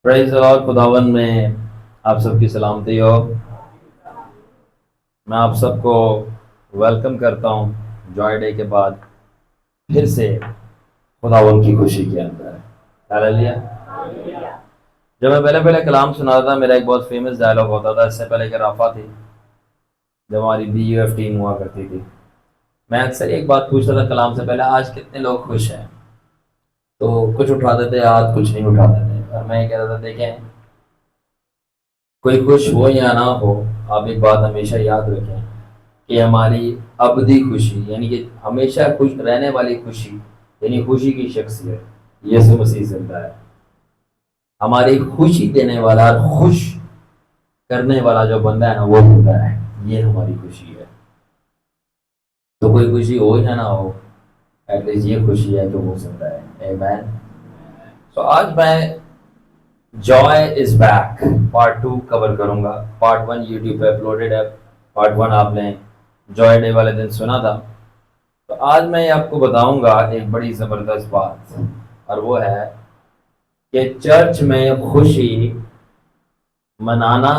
Praise the Lord. खुदावन में आप सबकी सलामती हो। मैं आप सबको वेलकम करता हूँ जॉय डे के बाद फिर से खुदावन की खुशी के अंदर। हालेलुया। जब मैं पहले पहले कलाम सुना था, मेरा एक बहुत फेमस डायलॉग होता था। इससे पहले कि राफा थी, जब हमारी BUF टीम हुआ करती थी, मैं अक्सर एक बात पूछता था कलाम से पहले, आज कितने लोग खुश हैं? तो कुछ उठाते थे हाथ, कुछ नहीं उठाते थे। और मैं ये कहता था, देखें, कोई खुश हो या ना हो, आप एक बात हमेशा याद रखें कि हमारी अबदी खुशी, यानी कि हमेशा खुश रहने वाली खुशी, यानी खुशी की शख्सियत यीशु मसीह जिंदा है। हमारी खुशी देने वाला, खुश करने वाला जो बंदा है ना, वो जिंदा है। ये हमारी खुशी है। तो कोई खुशी हो या ना हो, एटलीस्ट ये खुशी है कि वो जिंदा है। आमीन। तो आज मैं Joy is back part 2 cover करूंगा। पार्ट 1 यूट्यूब पे अपलोडेड है। पार्ट 1 आपने जॉय डे वाले दिन सुना था। तो आज मैं आपको बताऊंगा एक बड़ी ज़बरदस्त बात, और वो है कि चर्च में खुशी मनाना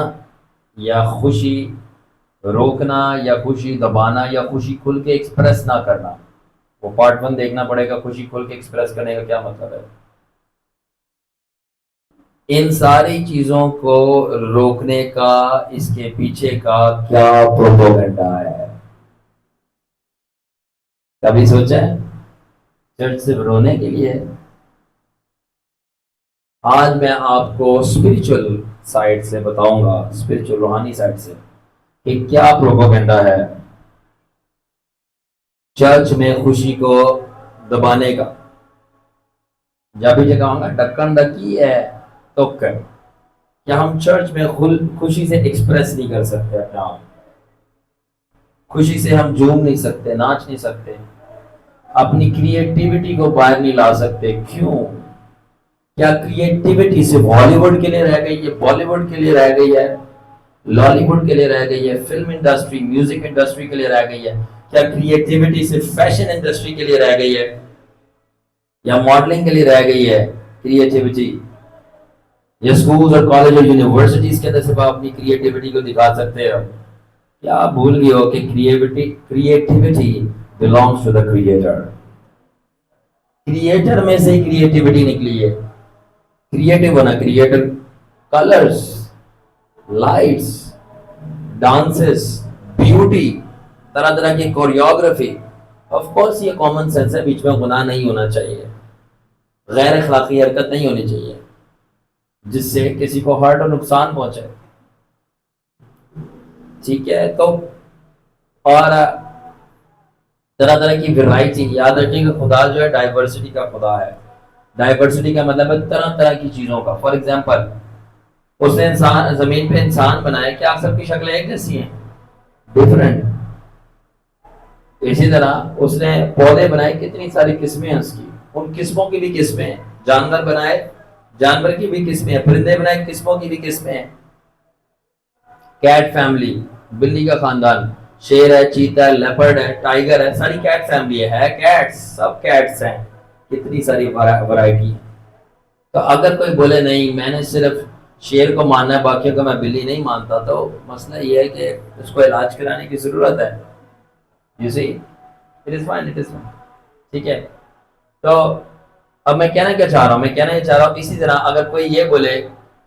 या खुशी रोकना या खुशी दबाना या खुशी खुल के एक्सप्रेस ना करना, वो पार्ट 1 देखना पड़ेगा। खुशी खुल के एक्सप्रेस करने का क्या मतलब है? इन सारी चीजों को रोकने का, इसके पीछे का क्या प्रोपोगंडा है? कभी सोचा है? चर्च सिर्फ रोने के लिए है? आज मैं आपको स्पिरिचुअल साइड से बताऊंगा, स्पिरिचुअल रूहानी साइड से, कि क्या प्रोपोगंडा है चर्च में खुशी को दबाने का। जब भी जगह होगा ढक्कन ढकी है तो क्या हम चर्च में खुशी से एक्सप्रेस नहीं कर सकते अपना आप? खुशी से हम झूम नहीं सकते, नाच नहीं सकते, अपनी क्रिएटिविटी को बाहर नहीं ला सकते? क्यों? क्या क्रिएटिविटी सिर्फ हॉलीवुड के लिए रह गई है, बॉलीवुड के लिए रह गई है, लॉलीवुड के लिए रह गई है, फिल्म इंडस्ट्री, म्यूजिक इंडस्ट्री के लिए रह गई है? क्या क्रिएटिविटी सिर्फ फैशन इंडस्ट्री के लिए रह गई है, या मॉडलिंग के लिए रह गई है क्रिएटिविटी? या स्कूल और कॉलेज और यूनिवर्सिटीज के अंदर सिर्फ आप अपनी क्रिएटिविटी को दिखा सकते हो? क्या आप भूल गए हो कि creativity belongs to the creator? Creator में से क्रिएटिविटी निकली है। क्रिएटिव होना, creator, colours, lights, dances, beauty, तरह तरह की कोरियोग्राफी। ऑफ कोर्स ये कॉमन सेंस है, बीच में गुनाह नहीं होना चाहिए, गैर अखलाकी हरकत नहीं होनी चाहिए जिससे किसी को हर्ट और नुकसान पहुंचे। ठीक है? तो और तरह तरह की वैरायटी, याद रखिएगा, खुदा जो है डाइवर्सिटी का खुदा है। डाइवर्सिटी का मतलब है तरह तरह की चीजों का। फॉर एग्जांपल, उसने इंसान, जमीन पे इंसान बनाया, क्या सबकी शक्लें एक जैसी हैं? डिफरेंट। इसी तरह उसने पौधे बनाए, कितनी सारी किस्में हैं उसकी, उन किस्मों की भी किस्में हैं। जानवर बनाए, जानवर की भी किस्में हैं। परिंदे बनाए, किस्मों की भी किस्में हैं। कैट फैमिली, बिल्ली का खानदान, शेर है, चीता है, लेपर्ड है, टाइगर है, सारी कैट फैमिली है कैट्स, सब कैट्स हैं। कितनी सारी वैरायटी है। तो अगर कोई बोले नहीं मैंने सिर्फ शेर को मानना है, बाकियों को मैं बिल्ली नहीं मानता, तो मसला ये है कि उसको इलाज कराने की जरूरत है। You see, it is fine, it is fine. ठीक है? तो अब मैं कहना क्या चाह रहा हूँ? मैं कहना ये चाह रहा हूँ, इसी तरह अगर कोई ये बोले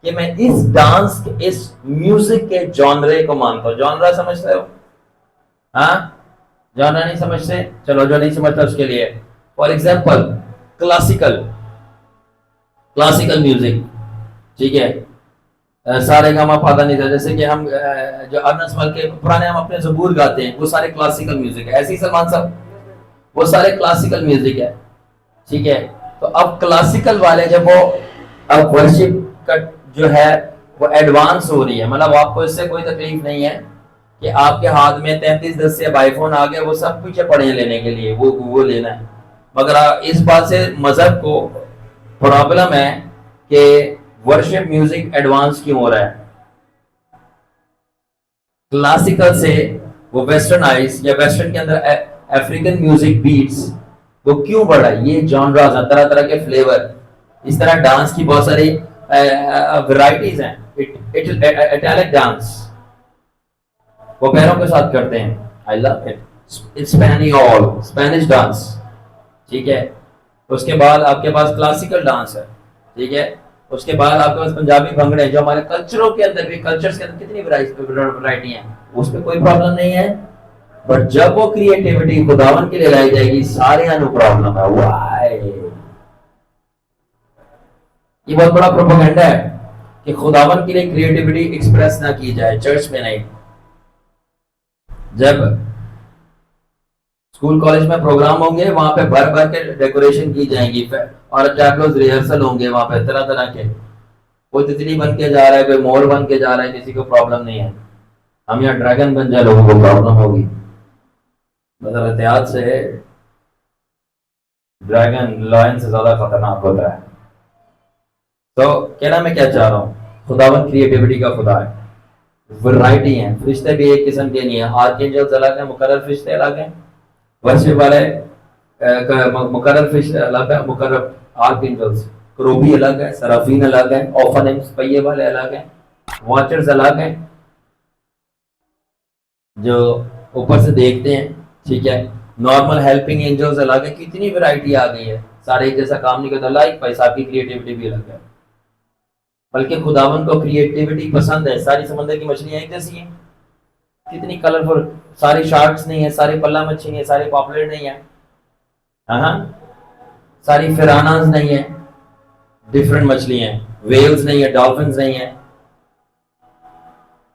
कि मैं इस डांस, इस म्यूजिक के जॉनरे को मानता हूँ। जॉनरा समझते हो? हाँ? जॉनरा नहीं समझते? चलो, जो नहीं समझता उसके लिए, फॉर एग्जाम्पल, क्लासिकल म्यूजिक। ठीक है? सारे गामा पादा नहीं था, जैसे कि हम जो अर्नस मल के पुराने हम अपने ज़बूर गाते हैं, वो सारे क्लासिकल म्यूजिक है। ऐसे ही सलमान साहब, वो सारे क्लासिकल म्यूजिक है। ठीक है? तो अब क्लासिकल वाले जब वो अब वर्शिप का जो है वो एडवांस हो रही है, मतलब आपको इससे कोई तकलीफ नहीं है कि आपके हाथ में 3310 से आईफोन आ गया, वो सब पीछे पड़े हैं लेने के लिए, वो लेना है। मगर इस बात से मजहब को प्रॉब्लम है कि वर्शिप म्यूजिक एडवांस क्यों हो रहा है? क्लासिकल से वो वेस्टर्नाइज, या वेस्टर्न के अंदर अफ्रीकन म्यूजिक बीट्स, वो क्यों बढ़ा? ये जॉनरास, तरह तरह के फ्लेवर, इस तरह डांस की बहुत सारी वैरायटीज हैं। इटैलिक डांस वो पैरों के साथ करते हैं, I love it. Espanol, Spanish dance, ठीक है। उसके बाद आपके पास क्लासिकल डांस है, ठीक है। उसके बाद आपके पास पंजाबी भंगड़े, जो हमारे कल्चरों के अंदर भी, कल्चर्स के अंदर कितनी वैरायटी है, उसमें कोई प्रॉब्लम नहीं है। बट जब वो क्रिएटिविटी खुदावन के लिए लाई जाएगी, सारे अनु प्रॉब्लम है। व्हाई? ये बहुत बड़ा प्रोपेगेंडा है कि खुदावन के लिए क्रिएटिविटी एक्सप्रेस ना की जाए, चर्च में नहीं। जब स्कूल कॉलेज में प्रोग्राम होंगे, वहां पे भर भर के डेकोरेशन की जाएंगी और टैबलोज रिहर्सल होंगे वहां पे तरह तरह के। कोई तितली बन के जा रहा है, कोई मोर बन के जा रहा है, किसी को प्रॉब्लम नहीं है। हम यहाँ ड्रैगन बन जाए, लोगों को प्रॉब्लम होगी। मतलब एहतियात से, ड्रैगन लायन से ज्यादा खतरनाक होता है। तो कहना मैं क्या चाह रहा हूँ, खुदावन क्रिएटिविटी का खुदा है, वैरायटी है। फरिश्ते भी एक किस्म के नहीं है, आर्कएंजल्स अलग है, मुकर्रर फरिश्ते अलग हैं, वर्शिप वाले मुकर्रर फरिश्ते अलग है, मुकर्रर आर्कएंजल्स, क्रूबी अलग है, सराफीन अलग है, ऑफनिम्स पहिए वाले अलग हैं, वॉचर्स अलग हैं जो ऊपर से देखते हैं, ठीक है। नॉर्मल हेल्पिंग एंजल्स अलग है। कितनी वैरायटी आ गई है, सारे एक जैसा काम नहीं करता। लाइक पैसा की क्रिएटिविटी भी अलग है, बल्कि खुदावन को क्रिएटिविटी पसंद है। सारी समंदर की मछलियां एक जैसी हैं, कितनी कलरफुल, सारी शार्क्स नहीं है, सारी पल्ला मच्छी नहीं है, सारी पॉपुलर नहीं है, हाँ, सारी फिरानास नहीं है, डिफरेंट मछलियां, वेल्स नहीं है, डॉल्फिन्स नहीं है,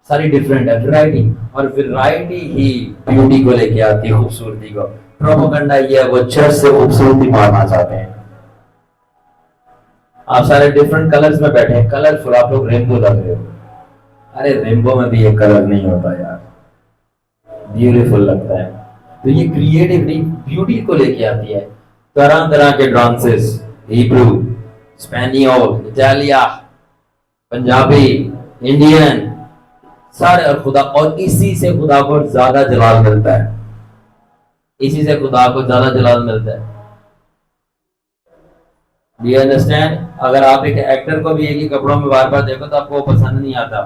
सारी डिफरेंट है, वैरायटी। और वैरायटी ही ब्यूटी को लेके आती है, खूबसूरती को। प्रोपेगेंडा ये है, वो चर्च से खूबसूरती मारना चाहते हैं। आप सारे डिफरेंट कलर्स में बैठे हैं, कलरफुल, आप लोग रेनबो लग रहे हो। अरे रेनबो में भी एक कलर नहीं होता यार, ब्यूटीफुल लगता है। तो ये क्रिएटिविटी ब्यूटी को लेके आती है। तरह तरह के dances, Hebrew, Espanol, Italia, Punjabi, Indian, सारे, और खुदा, और इसी से खुदा को ज्यादा जलाल मिलता है, इसी से खुदा को ज्यादा जलाल मिलता है। Do you understand? अगर आप एक एक्टर को भी एक ही कपड़ों में बार बार देखो तो आपको पसंद नहीं आता।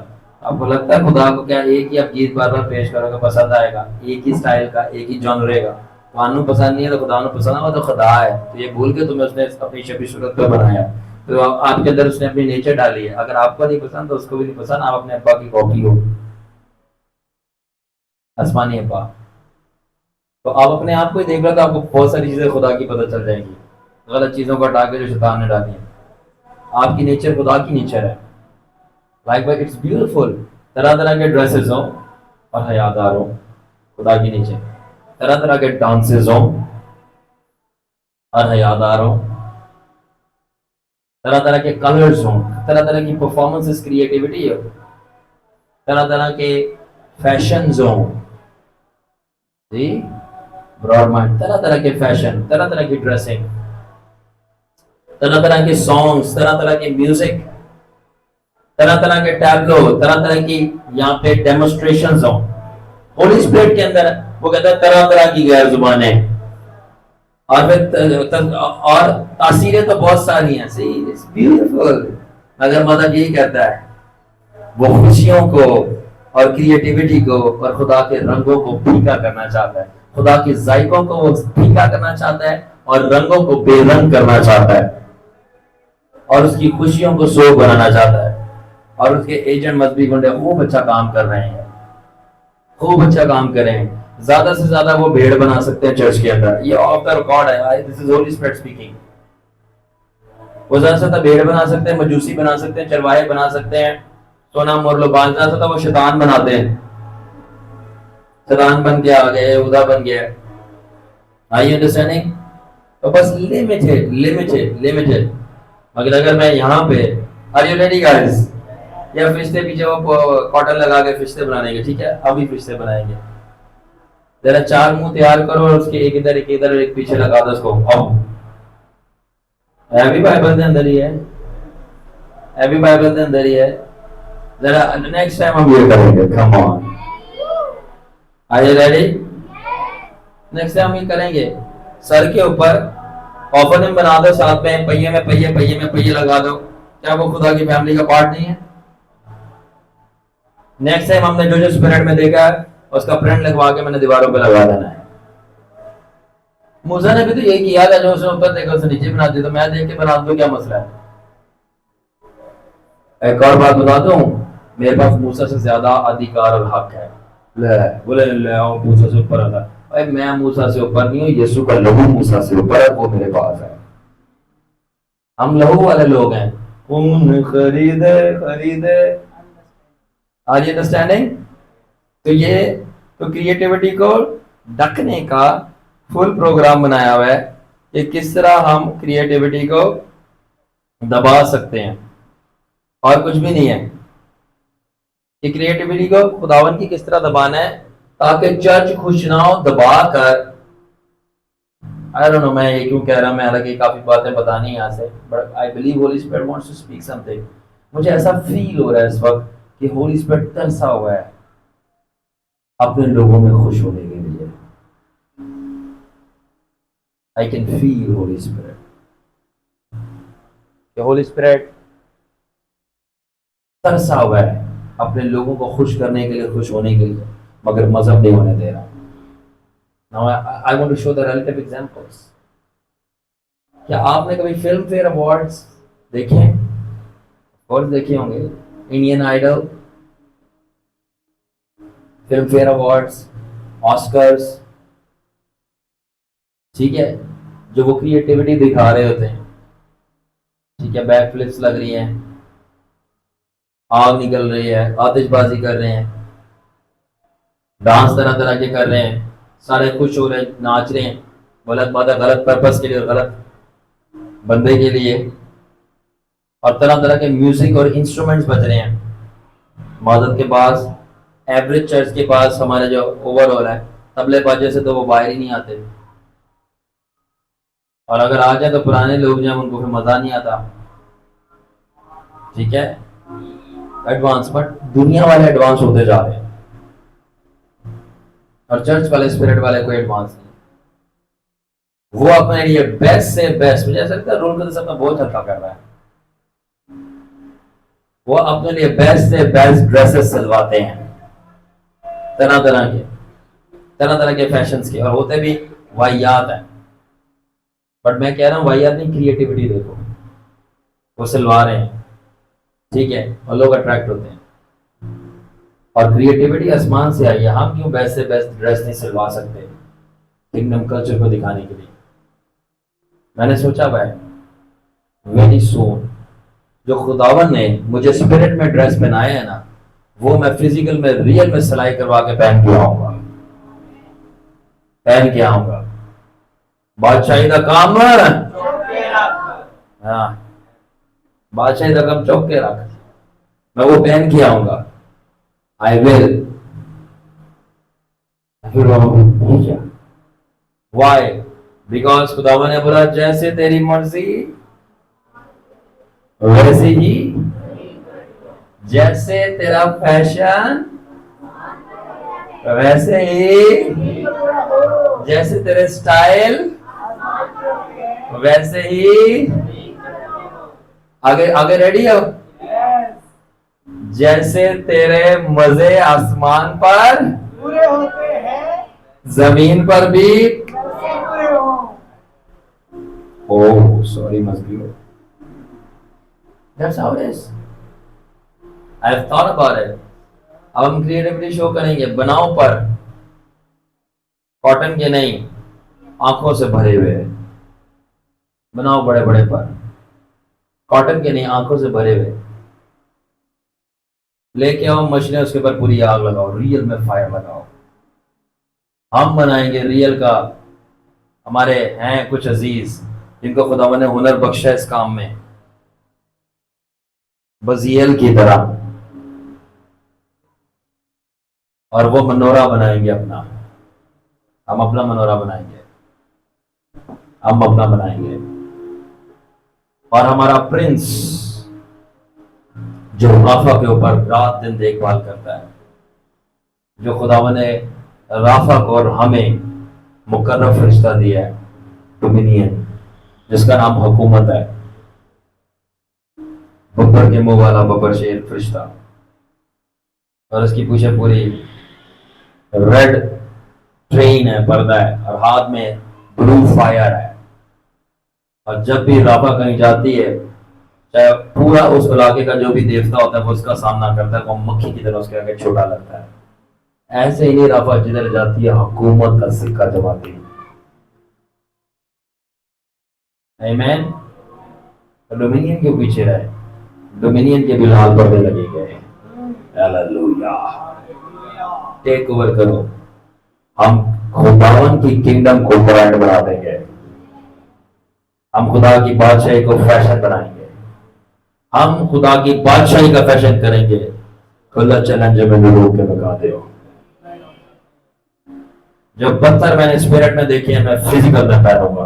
आपको लगता है खुदा को क्या एक ही आप गीत बार बार पेश करोगे पसंद आएगा, एक ही स्टाइल का, एक ही जॉनरे का। कानून पसंद नहीं है तो खुदा को पसंद है, तो खुदा है। तो ये भूल के तुम्हें उसने अपनी शबी सूरत पर बनाया, तो आपके अंदर उसने अपनी नेचर डाली है। अगर आपको नहीं पसंद तो उसको भी नहीं पसंद, आप अपने अब्बा की कॉपी हो, आसमानी अब्बा। तो आप अपने आप को ही देख रहे तो आपको बहुत सारी चीजें खुदा की पता चल जाएंगी, गलत चीजों को हटा के जो शैतान ने डाली है। आपकी नेचर खुदा की नेचर है। Like bye it's beautiful. तरह तरह के ड्रेसेस हो और हयादार हो, खुदा की नेचर। तरह तरह के डांसेस हो और हयादार हो, तरह तरह के कलर्स हो, तरह तरह की परफॉर्मेंसेस, क्रिएटिविटी हो, तरह तरह के फैशंस हो, जी, ब्रॉड माइंड, तरह तरह के फैशन, तरह तरह की ड्रेसिंग, तरह तरह के सॉन्ग्स, तरह तरह के म्यूजिक, तरह तरह के टैब्लो, तरह तरह की यहाँ पे डेमोन्स्ट्रेशंस हो। होली स्पिरिट के अंदर वो कहता है तरह तरह की गैर जुबानें, और फिर और तासीरें तो बहुत सारी हैं। See it's beautiful. अगर मतलब यही कहता है, वो खुशियों को और क्रिएटिविटी को और खुदा के रंगों को फीका करना चाहता है, खुदा के जायकों को वो फीका करना चाहता है और रंगों को बेरंग करना चाहता है, और उसकी खुशियों को शोक बनाना चाहता है। और उसके एजेंट मजबी गुंडे खूब अच्छा काम कर रहे हैं, खूब अच्छा काम कर रहे हैं। ज्यादा से ज्यादा वो भेड़ बना सकते हैं चर्च के अंदर, ये ऑफ द रिकॉर्ड है, this is Holi spirit speaking. वो ज्यादा से ज्यादा भेड़ बना सकते हैं, मजूसी बना सकते हैं, चरवाहे बना सकते हैं, सोना मोरलो बाल, ज्यादा से ज्यादा वो शैतान बनाते हैं। शैतान बन के आ गए, उदा बन गया। Are you understanding? तो बस लिमिटेड लिमिटेड लिमिटेड। मगर अगर मैं यहाँ पे, आर यू रेडी गाइस? या फिश्ते पीछे वो कॉटन लगा के फिश्ते बनाएंगे, ठीक है? अभी फिश्ते बनाएंगे। जरा चार मुंह तैयार करो और उसके एक इधर एक पीछे लगा दो उसको। अभी बाइबल के अंदर ही है, अभी बाइबल के अंदर ही है। जरा नेक्स्ट टाइम हम ये करेंगे, come on, are you ready? Next time ये करेंगे। सर के ऊपर ऑफनिम बना दो, साथ में पहिए में पहिए लगा दो, क्या वो खुदा की फैमिली का पार्ट नहीं है? नेक्स्ट टाइम हमने जो जो स्पिरिट में देखा है उसका प्रिंट लगवा के मैंने दीवारों पे लगा देना है। मूसा ने भी तो यही किया था, जो उसने ऊपर देखा उसने नीचे बना दिया, तो मैं देख के बना दूं, क्या मसला है? एक और बात बता दूं, मेरे पास मूसा से ज्यादा अधिकार और हक है। बोले मूसा से ऊपर आता। भाई मैं मूसा से ऊपर नहीं हूँ, यीशु का लहू मूसा से ऊपर है, वो मेरे पास है। हम लहू वाले लोग हैं। कौन खरीदे खरीदे। Are you understanding? तो ये तो क्रिएटिविटी को ढकने का फुल प्रोग्राम बनाया हुआ है कि किस तरह हम क्रिएटिविटी को दबा सकते हैं, और कुछ भी नहीं है। कि क्रिएटिविटी को खुदावन की किस तरह दबाना है ताकि चर्च खुश ना हो दबा कर। आई डोंट नो मैं ये क्यों कह रहा हूं, मैं हालांकि काफी बातें बतानी है यहाँ से, but I believe holy spirit wants to speak something. मुझे ऐसा फील हो रहा है इस वक्त कि होली स्पिरिट तरसा हुआ है अपने लोगों में खुश होने के लिए। I can feel Holi spirit. Holi spirit तरसा हुआ है अपने लोगों को खुश करने के लिए, खुश होने के लिए, मगर मजहब नहीं होने दे रहा। Now I want to show the relative examples. क्या आपने कभी फिल्म फेयर अवार्ड्स देखे हैं? और देखे होंगे, Indian Idol, Filmfare Awards, Oscars, ठीक है, जो वो क्रिएटिविटी दिखा रहे होते हैं, ठीक है, बैक फ्लिप्स लग रही हैं, आग निकल रही है, आतिशबाजी कर रहे हैं, डांस तरह तरह के कर रहे हैं, सारे खुश हो रहे हैं, नाच रहे हैं, गलत बात है, गलत पर्पस के लिए, गलत बंदे के लिए, और तरह तरह के म्यूजिक और इंस्ट्रूमेंट्स बज रहे हैं। मस्जिद के पास, एवरेज चर्च के पास हमारे जो ओवर हो रहा है, तबले बाजे से तो वो बाहर ही नहीं आते, और अगर आ जाए तो पुराने लोग जो हैं उनको फिर मजा नहीं आता, ठीक है, एडवांस। बट दुनिया वाले एडवांस होते जा रहे हैं और चर्च वाले, स्पिरिट वाले कोई एडवांस नहीं। वो अपने लिए बेस्ट से बेस्ट, मुझे ऐसा लगता है रोल का सबका बहुत हल्का कर रहा है, वो अपने लिए बेस्ट से बेस्ट ड्रेसेस सिलवाते हैं, तरह तरह के फैशंस के, और होते भी वाहियात हैं। बट मैं कह रहा हूं वाहियात नहीं, क्रिएटिविटी देखो, वो सिलवा रहे हैं, ठीक है, और लोग अट्रैक्ट होते हैं। और क्रिएटिविटी आसमान से आई है, हम क्यों बेस्ट से बेस्ट ड्रेस नहीं सिलवा सकते किंगडम कल्चर को दिखाने के लिए? मैंने सोचा भाई वेरी सून जो खुदावन ने मुझे स्पिरिट में ड्रेस पहनाया है ना, वो मैं फिजिकल में, रियल में सिलाई करवा के पहन के आऊंगा। बादशाही का काम है, हाँ, बादशाही का काम चौक के रख, मैं वो पहन के आऊंगा। I will. वाई? बिकॉज खुदावन ने बोला जैसे तेरी मर्जी वैसे ही, जैसे तेरा फैशन वैसे ही, जैसे तेरे स्टाइल वैसे ही। आगे आगे रेडी हो? जैसे तेरे मजे आसमान पर पूरे होते हैं, जमीन पर भी पूरे हो। ओह सॉरी मजबूर। That's how it is. I've thought about it. अब हम क्रिएटिविटी शो करेंगे, बनाओ पर, कॉटन के नहीं, आंखों से भरे हुए बनाओ, बड़े बड़े पर, कॉटन के नहीं, आंखों से भरे हुए लेके आओ मशीनें, उसके ऊपर पूरी आग लगाओ, रियल में फायर लगाओ। हम बनाएंगे रियल का। हमारे हैं कुछ अजीज जिनको खुदावन ने हुनर बख्शा इस काम में, बजील की तरह, और वो मनोरा बनाएंगे अपना। हम अपना मनोरा बनाएंगे, हम अपना बनाएंगे। और हमारा प्रिंस जो राफा के ऊपर रात दिन देखभाल करता है, जो खुदावन ने राफा को और हमें मुकर्रब फरिश्ता दिया है, डोमिनियन, जिसका नाम हुकूमत है, बब्बर के मुंह वाला बब्बर शेर फरिश्ता, और उसकी पूछे पूरी रेड ट्रेन है, पर्दा है, और हाथ में ब्लू फायर है। और जब भी राफा कहीं जाती है, चाहे पूरा उस इलाके का जो भी देवता होता है वो उसका सामना करता है, वो मक्खी की तरह उसके आगे छोटा लगता है। ऐसे ही राफा जिधर जाती है हुकूमत का सिक्का जमाती है। आमीन। डोमिनियन के पीछे रहे, डोमिनियन के भी लाल पर्दे लगे गए। हालेलुया। टेक ओवर करो। हम खुदावन की किंगडम को ब्रांड बना देंगे। हम खुदा की बादशाही को फैशन बनाएंगे। हम खुदा की बादशाही का फैशन करेंगे। खुला चैलेंज में लोगों के बकाते हो। जो पत्थर मैंने स्पिरिट में देखे हैं, मैं फिजिकल में पहनूंगा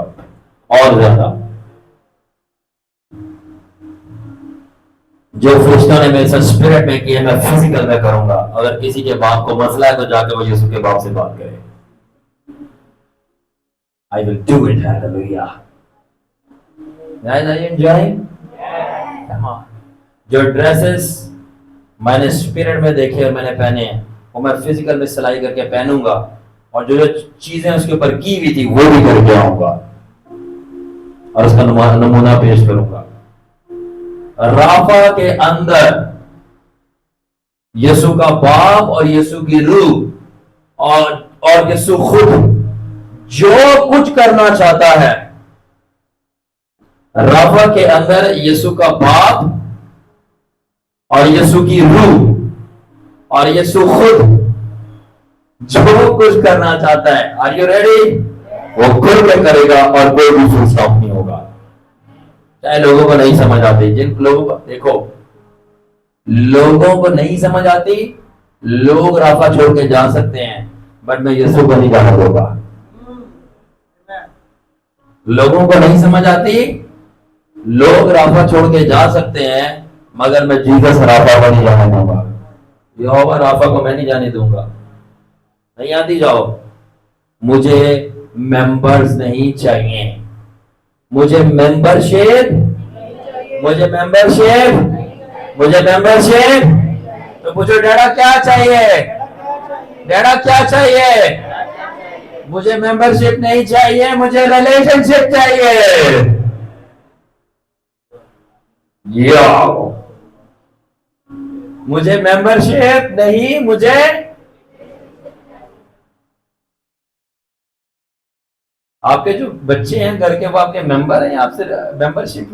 और ज्यादा। जो फरिश्तों ने मेरे साथ स्पिरिट में किया, मैं फिजिकल में करूंगा। अगर किसी के बाप को मसला है तो जाकर वो यीशु के बाप से बात करे। I will do it. Hallelujah. Guys, are you enjoying? Come on. जो ड्रेसेस मैंने स्पिरिट में देखे और मैंने पहने हैं, वो मैं फिजिकल में सिलाई करके पहनूंगा, और जो जो चीजें उसके ऊपर की हुई थी वो भी करके आऊंगा और उसका नमूना पेश करूंगा। राफा के अंदर यीशु का बाप और यीशु की रूह और यीशु खुद जो कुछ करना चाहता है, राफा के अंदर यीशु का बाप और यीशु की रूह और यीशु खुद जो कुछ करना चाहता है, आर यू रेडी? वो खुल के करेगा और कोई भी फुल स्टॉप नहीं होगा। चाहे लोगों को नहीं समझ आती, जिन लोगों को देखो, लोगों को नहीं समझ आती, लोग राफा छोड़ के जा सकते हैं, बट मैं यीशु को नहीं जाने दूंगा। लोगों को नहीं समझ आती, लोग राफा छोड़ के जा सकते हैं, मगर मैं जीसस राफा को नहीं जाने दूंगा। यहोवा राफा को मैं नहीं जाने दूंगा। नहीं आती जाओ। मुझे मेंबर्स नहीं चाहिए, मुझे मेंबरशिप, मुझे मेंबरशिप, मुझे मेंबरशिप। तो पूछो डैडा क्या चाहिए? डैडा क्या चाहिए? मुझे मेंबरशिप नहीं चाहिए, मुझे रिलेशनशिप चाहिए। मुझे मेंबरशिप नहीं, मुझे आपके जो बच्चे हैं घर के, वो आपके मेंबर हैं, आपसे मेंबरशिप।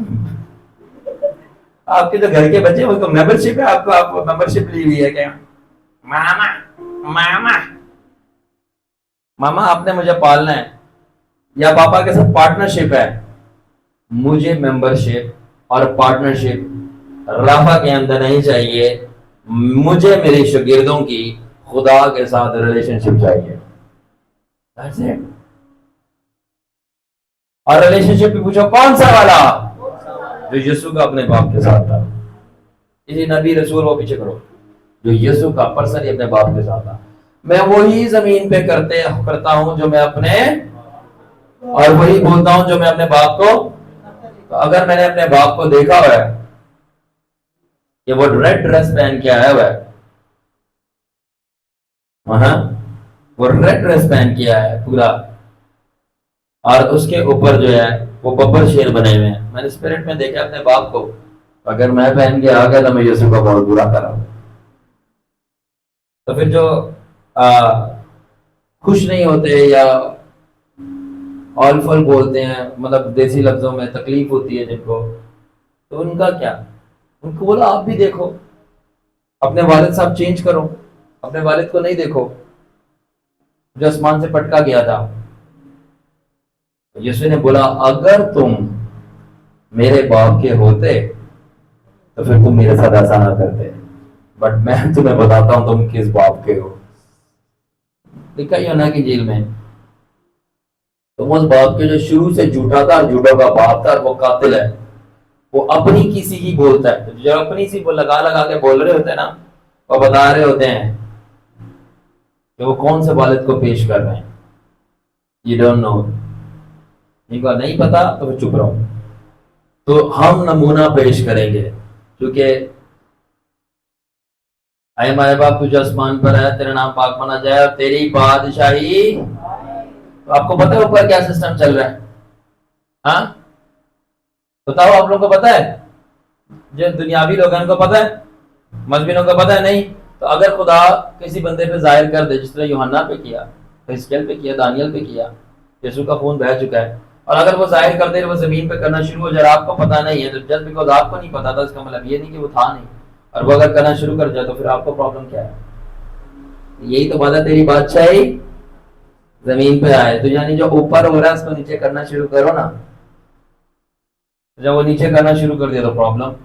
आपके जो घर के बच्चे वो मेंबरशिप है, आपको आप मेंबरशिप ली हुई है क्या? मामा मामा मामा आपने मुझे पालना है, या पापा के साथ पार्टनरशिप है। मुझे मेंबरशिप और पार्टनरशिप राफा के अंदर नहीं चाहिए। मुझे मेरे शागिर्दों की खुदा के साथ रिलेशनशिप चाहिए। That's it. और रिलेशनशिप भी पूछो कौन सा वाला? जो यीशु का अपने बाप के साथ था। इसी नबी रसूल वो पीछे करो, जो यीशु का पर्सनली अपने बाप के साथ था। मैं वही जमीन पे करता हूं जो मैं अपने, और वही बोलता हूं जो मैं अपने बाप को। तो अगर मैंने अपने बाप को देखा हुआ है कि वो रेड ड्रेस पहन के आया हुआ है, वो रेड ड्रेस पहन के आया है पूरा, और उसके ऊपर जो है वो बब्बर शेर बने हुए हैं, मैंने स्पिरिट में देखा अपने बाप को। अगर मैं पहन के आ गया तो मैं यीशु का बहुत बुरा करा। तो फिर जो खुश नहीं होते या ऑल फल बोलते हैं, मतलब देसी लफ्जों में तकलीफ होती है जिनको, तो उनका क्या? उनको बोला आप भी देखो, अपने वालिद साहब चेंज करो, अपने वालिद को नहीं देखो जो आसमान से पटका गया था। यीशु ने बोला अगर तुम मेरे बाप के होते तो फिर तुम मेरे साथ ऐसा ना करते, बट मैं तुम्हें बताता हूं तुम किस बाप के हो। लिखा यूहन्ना की जेल में, तुम उस बाप के जो शुरू से झूठा था, झूठों का बाप था, वो कातिल है। वो अपनी किसी की बोलता है, तो जो अपनी सी लगा लगा के बोल रहे होते हैं ना, वो बता रहे होते हैं कि वो कौन से वालिद को पेश कर रहे हैं। यू डोंट नो, इनको नहीं पता तो फिर चुप रहो। तो हम नमूना पेश करेंगे क्योंकि आए हमारे बाप तुझे आसमान पर है, तेरा नाम पाक माना जाए और तेरी बादशाही। तो आपको पता है ऊपर क्या सिस्टम चल रहा है? हाँ बताओ, आप लोगों को पता है? जो दुनियावी लोग हैं उनको पता है, मजहबियों को पता है नहीं? तो अगर खुदा किसी बंदे पे जाहिर कर दे, जिस तरह यूहन्ना पे किया, हिजकिय्याह पे किया, दानियल पे किया, यीशु का खून बह चुका है, और अगर वो जाहिर कर दे वो जमीन पे करना शुरू हो जाए, आपको पता नहीं है, तो जस्ट बिकॉज आपको नहीं पता था इसका मतलब ये नहीं कि वो था नहीं, और वो अगर करना शुरू कर जाए तो फिर आपको प्रॉब्लम क्या है? यही तो बात है, तेरी बादशाही जमीन पे आए, तो यानी जो ऊपर हो रहा है उसको नीचे करना शुरू करो ना। जब वो नीचे करना शुरू कर दिया तो प्रॉब्लम,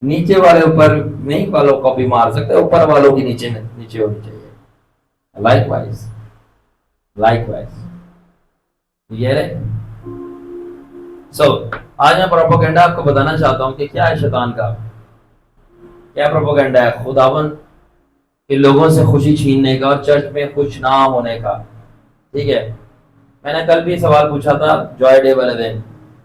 नीचे वाले ऊपर नहीं वालों को भी मार सकते, ऊपर वालों की नीचे नीचे होनी चाहिए। लाइकवाइज ये रे। सो आज मैं प्रोपेगेंडा आपको बताना चाहता हूं कि क्या है शैतान का, क्या प्रोपेगेंडा है खुदावन के लोगों से खुशी छीनने का और चर्च में खुश ना होने का। ठीक है, मैंने कल भी सवाल पूछा था जॉय डे वाले दिन,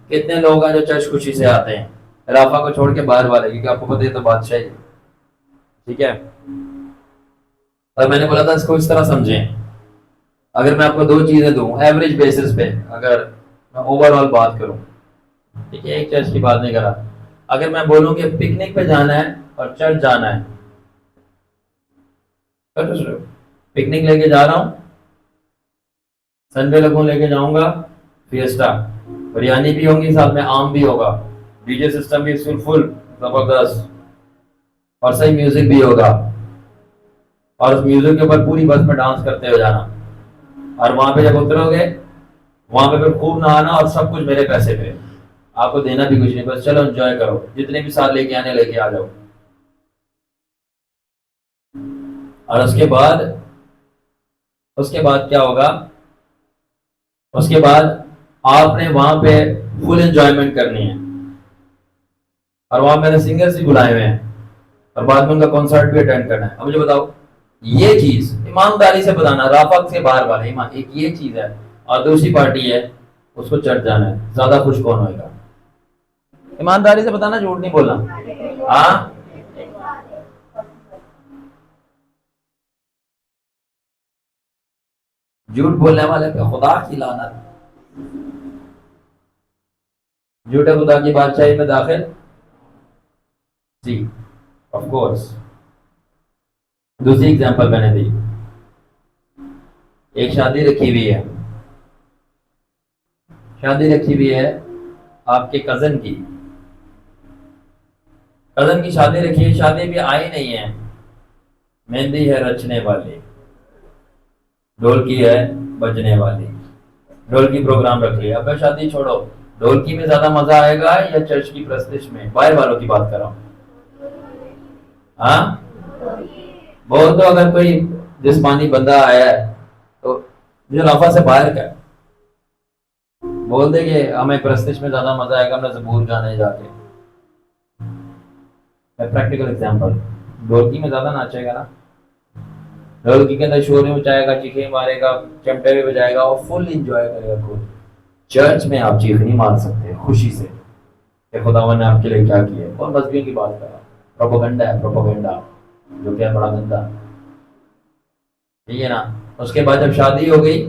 कितने लोग हैं जो चर्च खुशी से आते हैं, राफा को छोड़ के बाहर वाले, क्योंकि आपको पता है तो बादशाह है। ठीक है, और मैंने बोला था इसको इस तरह समझें, अगर मैं आपको दो चीजें दूं एवरेज बेसिस पे, अगर मैं ओवरऑल बात करूं, ठीक है, एक चर्च की बात नहीं करा, अगर मैं बोलूं कि पिकनिक पे जाना है और चर्च जाना है, पिकनिक लेके जा रहा हूं, संडे लगून लेके जाऊंगा, फिएस्टा, बिरयानी भी होंगी, साथ में आम भी होगा, डीजे सिस्टम भी फुल जबरदस्त, और सही म्यूजिक भी होगा, और उस म्यूजिक के ऊपर पूरी बस में डांस करते हुए जाना, और वहां पे जब उतरोगे वहां पे फिर खूब नहाना, और सब कुछ मेरे पैसे पे, आपको देना भी कुछ नहीं, बस चलो एंजॉय करो, जितने भी साथ लेके आने लेके आ जाओ। और उसके बाद क्या होगा? उसके बाद आपने वहां पे फुल एंजॉयमेंट करनी है, और वहां मैंने सिंगर्स भी बुलाए हुए हैं, और बाद में उनका कॉन्सर्ट भी अटेंड करना है। अब मुझे बताओ, ये चीज ईमानदारी से बताना, राफत से बाहर वाले ईमान, एक ये चीज है, और दूसरी पार्टी है उसको चढ़ जाना है, ज्यादा खुश कौन होएगा? ईमानदारी से बताना, झूठ नहीं बोलना। हाँ झूठ बोलने वाले पे खुदा की लानत, झूठे खुदा की बादशाही में दाखिल जी, ऑफ कोर्स। दूसरी एग्जांपल मैंने दी, एक शादी रखी हुई है, शादी रखी हुई है आपके कजन की शादी रखी है, शादी भी आई नहीं है, मेहंदी है रचने वाली, ढोलकी है बजने वाली, ढोलकी प्रोग्राम रख लिया। अब शादी छोड़ो, ढोलकी में ज्यादा मजा आएगा या चर्च की प्रस्तिश में? बाहर वालों की बात कर रहा हूं। हाँ बोल दो, अगर कोई जिस्मानी बंदा आया है तो जो रफा से बाहर का बोल देंगे हमें प्रस्तिश में ज्यादा मजा आएगा, हमने जबूर गाने जाके। प्रैक्टिकल एग्जांपल, ढोलकी में ज्यादा नाचेगा ना, ढोलकी के अंदर शोर मचाएगा, चीखें मारेगा, चमटे भी बजाएगा और फुल इंजॉय करेगा खुद। चर्च में आप चीख नहीं मार सकते खुशी से कि खुदावन ने आपके लिए क्या किया। और मजहबियों की बात कर रहा हूं, प्रोपेगेंडा है, प्रोपेगेंडा जो क्या बड़ा गंदा, ठीक है ना। उसके बाद जब शादी हो गई,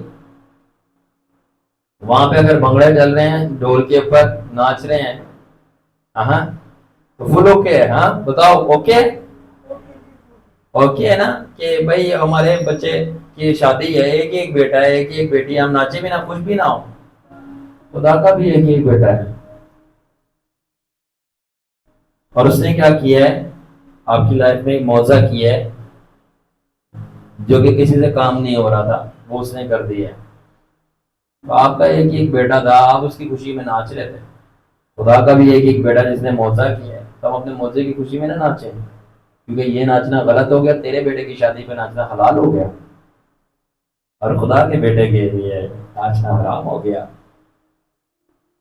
वहां पे अगर भंगड़े चल रहे हैं, ढोल के ऊपर नाच रहे हैं, हाँ तो फुल ओके है। हाँ बताओ, ओके ओके है ना, कि भाई हमारे बच्चे की शादी है, एक एक बेटा है, एक एक बेटी, हम नाचे भी ना, खुश भी ना हो, खुदा का भी एक एक बेटा है, और उसने क्या किया है आपकी लाइफ में, मौजा किया है जो कि किसी से काम नहीं हो रहा था, वो उसने कर दिया है। तो आपका एक एक बेटा था, आप उसकी खुशी में नाच रहे थे, खुदा का भी एक एक बेटा जिसने मौजा किया है, तो हम अपने मौजे की खुशी में ना नाचे, क्योंकि ये नाचना गलत हो गया, तेरे बेटे की शादी पे नाचना हलाल हो गया, और खुदा के बेटे के लिए नाचना हराम हो गया।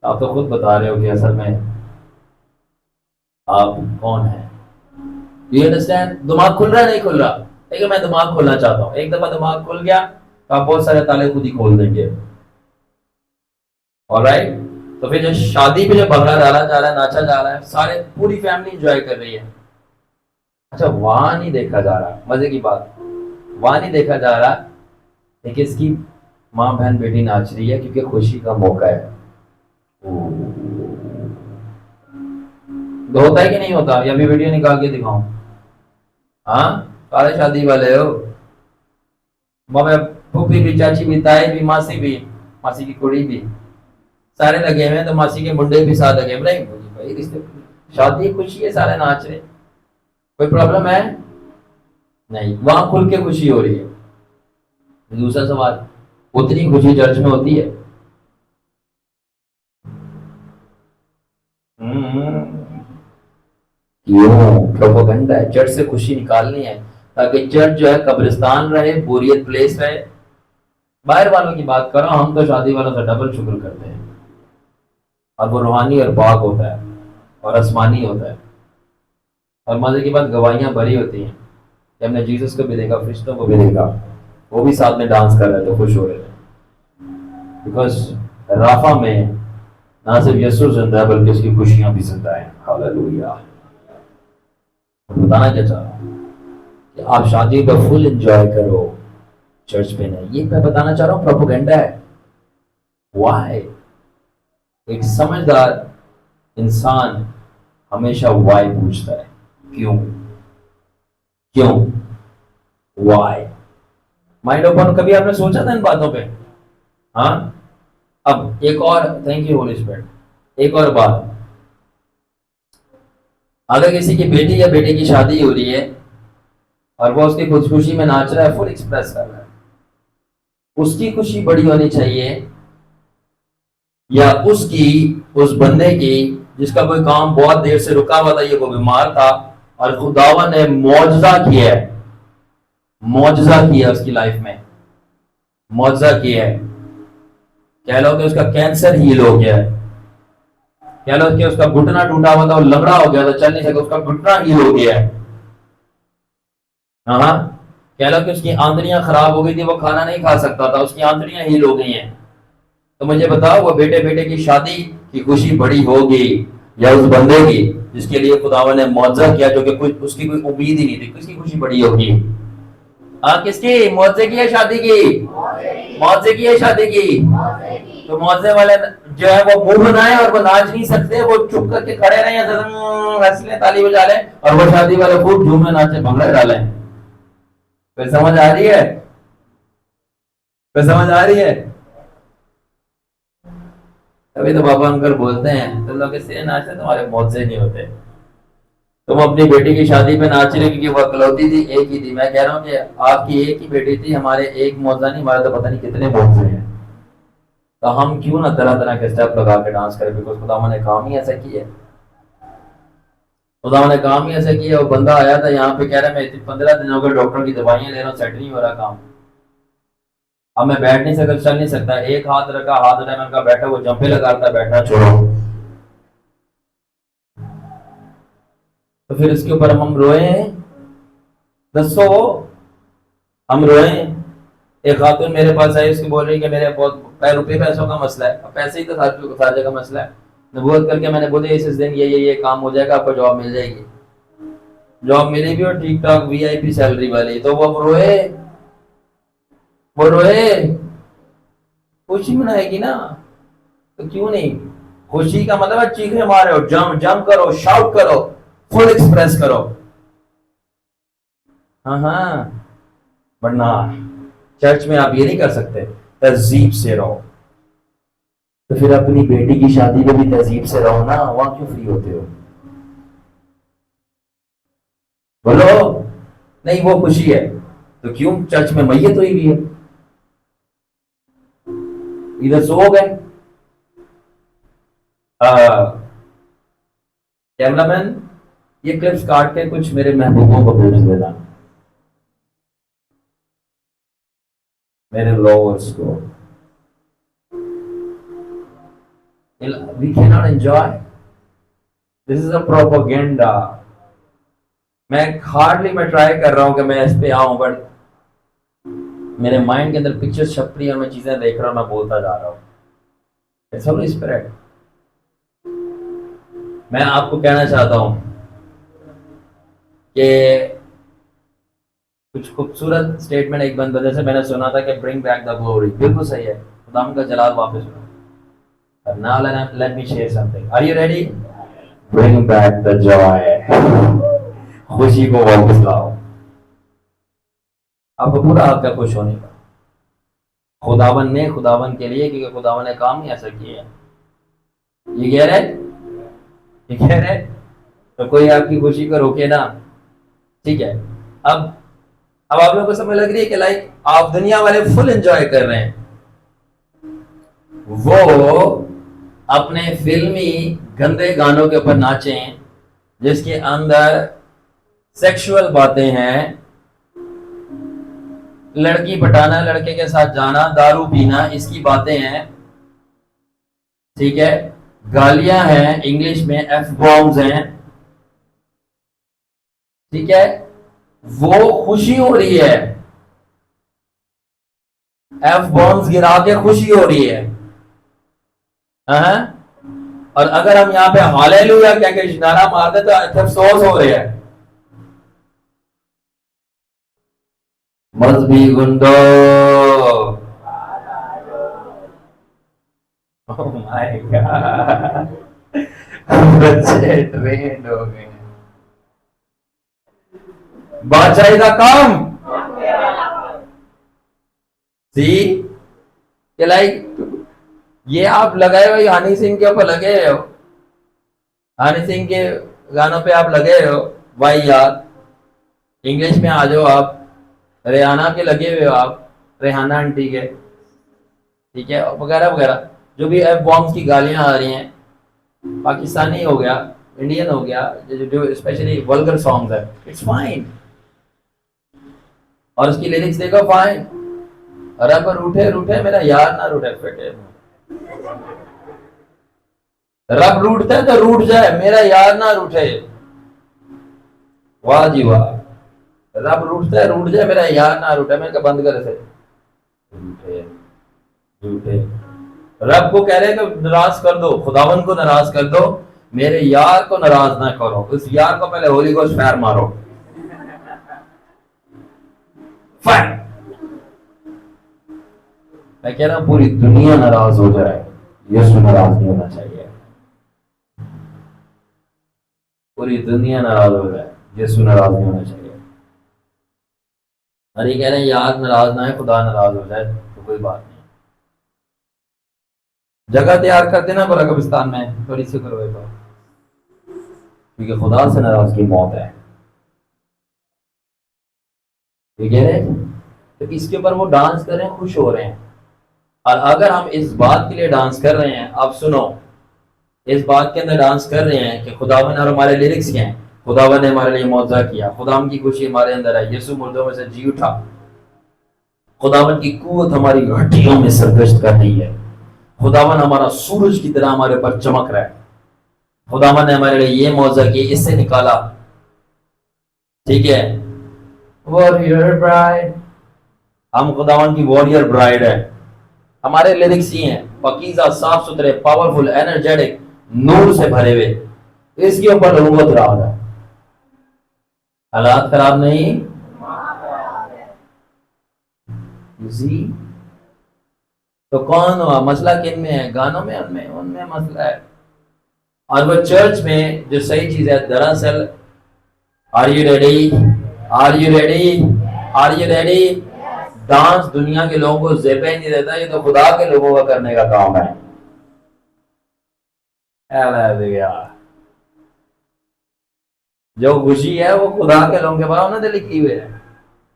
आप तो खुद बता रहे हो कि असल में आप कौन है। You understand? दिमाग खुल रहा है नहीं खुल रहा? ठीक है, मैं दिमाग खोलना चाहता हूँ, एक दफा दिमाग खुल गया तो आप बहुत सारे ताले खुद ही खोल देंगे। ऑलराइट, तो फिर जो शादी पे जो भंगड़ा डाला जा रहा है, नाचा जा रहा है, सारे पूरी फैमिली एंजॉय कर रही है। अच्छा, वहां नहीं देखा जा रहा, मजे की बात, वहां नहीं देखा जा रहा कि किसकी माँ बहन बेटी नाच रही है क्योंकि खुशी का मौका है। तो होता है कि नहीं होता? या भी वीडियो निकाल के दिखाऊं? हाँ, सारे शादी वाले हो, मम्मी फूफी भी, चाची भी, ताई भी, मासी भी, मासी की कुड़ी भी, सारे लगे हुए हैं। तो मासी के मुंडे भी साथ लगे भाई, भाई रिश्ते, शादी खुशी है, सारे नाच रहे, कोई प्रॉब्लम है? नहीं, वहां खुल के खुशी हो रही है। दूसरा सवाल, उतनी खुशी चर्च में होती है? क्यों? प्रोपेगेंडा है, चर्च से खुशी निकालनी है ताकि चर्च जो है कब्रिस्तान रहे, बोरियत प्लेस रहे। बाहर वालों की बात करो, हम तो शादी वालों से डबल शुक्र करते हैं, और वो रूहानी और पाक होता है और आसमानी होता है। और मजे की बात, गवाहियां भरी होती हैं कि हमने जीसस को भी देखा, फरिश्तों को भी देखा, वो भी साथ में डांस कर रहे थे, खुश हो रहे थे। बिकॉज राफा में ना सिर्फ यीशु जिंदा है बल्कि उसकी खुशियां भी जिंदा है। हालेलुया। बताना क्या चाह रहा हूं कि आप शादी को फुल एंजॉय करो, चर्च में नहीं। ये मैं बताना चाह रहा हूं, प्रोपेगेंडा है। व्हाई? एक समझदार इंसान हमेशा वाई पूछता है, क्यों? क्यों? वाई? Mind open. कभी आपने सोचा था इन बातों पे? हाँ। अब एक और, थैंक यू होली स्पिरिट, एक और बात, अगर किसी की बेटी या बेटे की शादी हो रही है और वो उसकी खुशी में नाच रहा है, फुल एक्सप्रेस कर रहा है, उसकी खुशी बड़ी होनी चाहिए या उसकी, उस बंदे की जिसका कोई काम बहुत देर से रुका हुआ था, ये वो बीमार था और खुदावा ने मौजजा किया है, मौजजा किया उसकी लाइफ में, मौजजा किया है। कह लो कि उसका कैंसर हील हो गया है, कह लो कि उसका घुटना टूटा हुआ था और लंगड़ा हो गया था, चल नहीं सका, उसका घुटना हील हो गया है। हाँ, कह लो कि उसकी आंतड़ियां खराब हो गई थी, वो खाना नहीं खा सकता था, उसकी आंतड़ियां हील हो गई हैं। तो मुझे बताओ, वो बेटे बेटे की शादी की खुशी बड़ी होगी या उस बंदे की जिसके लिए खुदावन ने मुआवजा किया, जो कि कुछ उसकी कोई उम्मीद ही नहीं थी? किसकी खुशी बड़ी होगी? हाँ, किसकी? मुआवजे की है शादी की? मुआवजे की है शादी की? तो मुआवजे वाले जो है वो मुंह बनाए और वो नाच नहीं सकते, वो चुप करके खड़े रहे, हंस ले, ताली बजा ले, और वो शादी वाले खूब झूमे नाचे, भंगड़े डाले। फिर समझ आ रही है? फिर समझ आ रही है? तभी तो बाबा अंकल बोलते हैं, तुम लोग इसलिए नाचते तुम्हारे मुआवजे नहीं होते। तुम अपनी बेटी की शादी पे नाच रहे क्योंकि वो अकलौती थी, एक ही थी। मैं कह रहा हूँ कि आपकी एक ही बेटी थी, हमारे एक मुआवजा नहीं, हमारे तो पता नहीं कितने मुआवजे हैं। तो हम क्यों ना तरह तरह के स्टेप लगा के डांस करें? बिकॉज खुदा ने काम ही ऐसा किया है, खुदा ने काम ही ऐसा किया। वो बंदा आया था यहाँ पे, कह रहा मैं 15 दिनों के डॉक्टर की दवाइयां ले रहा हूँ, सेट नहीं हो रहा काम। अब मैं बैठ नहीं सकता, चल नहीं सकता, एक हाथ रखा, हाथ उठाया, मैंने कहा बैठा, वो जंपे लगाता, बैठना छोड़ो। तो फिर इसके ऊपर हम रोए, दसो हम रोए। एक खातून मेरे पास आई, उसकी बोल रही कि मेरे बहुत रुपये पैसों का मसला है। अब पैसे ही तो सारे का मसला है। नबूवत करके मैंने बोले इस दिन ये काम हो जाएगा, आपको जॉब मिल जाएगी। जॉब मिली भी और ठीक ठाक वीआईपी सैलरी वाली। तो वो रोए, वो रोए, खुशी मनाएगी ना, तो क्यों नहीं? खुशी का मतलब है चीखे मारो, जम जम करो, शाउट करो, फुल एक्सप्रेस करो। हाँ हाँ, वरना चर्च में आप ये नहीं कर सकते, तहजीब से रहो। तो फिर अपनी बेटी की शादी में भी तहजीब से रहो ना, वहां क्यों फ्री होते हो? बोलो। नहीं, वो खुशी है तो क्यों चर्च में मैयत हुई भी है, इधर सो गए। कैमरामैन, ये क्लिप्स काट के कुछ मेरे महबूबों को भेज देना, मेरे लवर्स को। We cannot enjoy. This is a propaganda. मैं ट्राई कर रहा हूं कि मैं इस पे आऊं, बट मेरे माइंड के अंदर पिक्चर्स छप रही है और मैं चीजें देख रहा हूं, मैं बोलता जा रहा हूं। It's Holi spirit. मैं आपको कहना चाहता हूं कि कुछ खूबसूरत स्टेटमेंट एक बंद वजह से मैंने सुना था कि ब्रिंग बैक द ग्लोरी, बिल्कुल सही है, खुदाम का जलाल वापस लो। Now let me share something, are you ready? Bring back the joy, खुशी को वापस लाओ। आपको पूरा हक है खुश होने का, खुदावन ने, खुदावन के लिए, क्योंकि खुदावन ने काम ही ऐसा किया है। ये कह रहे, ये कह रहे तो कोई आपकी खुशी को रोके ना, ठीक है। अब आप लोगों को समझ लग रही है कि लाइक आप दुनिया वाले फुल एंजॉय कर रहे हैं, वो अपने फिल्मी गंदे गानों के ऊपर नाचें जिसके अंदर सेक्सुअल बातें हैं, लड़की पटाना, लड़के के साथ जाना, दारू पीना, इसकी बातें हैं, ठीक है, गालियां हैं, इंग्लिश में एफ बॉम्ब्स हैं, ठीक है, वो खुशी हो रही है, एफ बॉम्ब्स गिरा के खुशी हो रही है। और अगर हम यहाँ पे हालेलुया क्या के नारा मारते तो अफसोस हो रहे हैं। मजबी गुंडो, ओह माय गॉड, बच्चे ट्रेंड हो गए। बादशाही का काम सी के लाइक ये आप लगाए हुए हनी सिंह के ऊपर लगे हो, हनी सिंह के गानों पे आप लगे हो, भाई यार इंग्लिश में आ जाओ, आप रेहाना के लगे हुए हो, आप रेहाना आंटी के, ठीक है, वगैरह वगैरह, जो भी एफ बॉम्ब्स की गालियां आ रही हैं, पाकिस्तानी हो गया, इंडियन हो गया, जो स्पेशली वल्गर सॉन्ग्स है, इट्स फाइन। और उसकी लिरिक्स देखो, फाइन, रब रूठे रूठे मेरा यार ना रूठे फटे, रब रूठता है तो रूठ जाए, मेरा यार ना रूठे, वाह जी वाह, रब रूठता है रूठ जाए, मेरा यार ना रूठे। मैंने कहा बंद कर इसे, रूठे रूठे, रब को कह रहे हैं कि नाराज कर दो, खुदावन को नाराज कर दो, मेरे यार को नाराज ना करो, उस यार को पहले होली गोश्त फायर मारो, फायर। मैं कह रहा हूं पूरी दुनिया नाराज हो जाए, यीशु नाराज नहीं होना चाहिए, पूरी दुनिया नाराज हो जाए, यीशु नाराज नहीं होना चाहिए। अरे कह रहे हैं यार नाराज ना है, खुदा नाराज हो जाए तो कोई बात नहीं। जगह तैयार कर देना बोला कब्रिस्तान में, थोड़ी सी करो तो, क्योंकि खुदा से नाराजगी मौत है। ये कह रहे तो इसके ऊपर वो डांस कर रहे हैं, खुश हो रहे हैं। और अगर हम इस बात के लिए डांस कर रहे हैं, आप सुनो, इस बात के अंदर डांस कर रहे हैं कि खुदावन, और हमारे लिरिक्स क्या हैं, खुदावन ने हमारे लिए मौजा किया, खुदावन की खुशी हमारे अंदर है, यीशु मुर्दों में से जी उठा, खुदावन की कुव्वत हमारी हड्डियों में सरगश्त कर रही है, खुदावन हमारा सूरज की तरह हमारे ऊपर चमक रहा है, खुदावन ने हमारे लिए ये मौजा किया, इससे निकाला, ठीक है, वॉरियर ब्राइड, हम खुदावन की वॉरियर ब्राइड है। हमारे लिरिक्स ये हैं, पकीज़ा, साफ सुथरे, पावरफुल, एनर्जेटिक, नूर से भरे हुए, इसके ऊपर नबूवत राज है, हालात खराब नहीं, तो कौन हुआ मसला, किन में है, गानों में, उनमें उनमें मसला है। और वो चर्च में जो सही चीज है, दरअसल are you ready, are you ready, are you ready, dance दुनिया के लोगों को ज़ेबे नहीं देता, ये तो खुदा के लोगों का करने का काम है। जो खुशी है वो खुदा के लोगों के पास उन्होंने लिखी हुई है,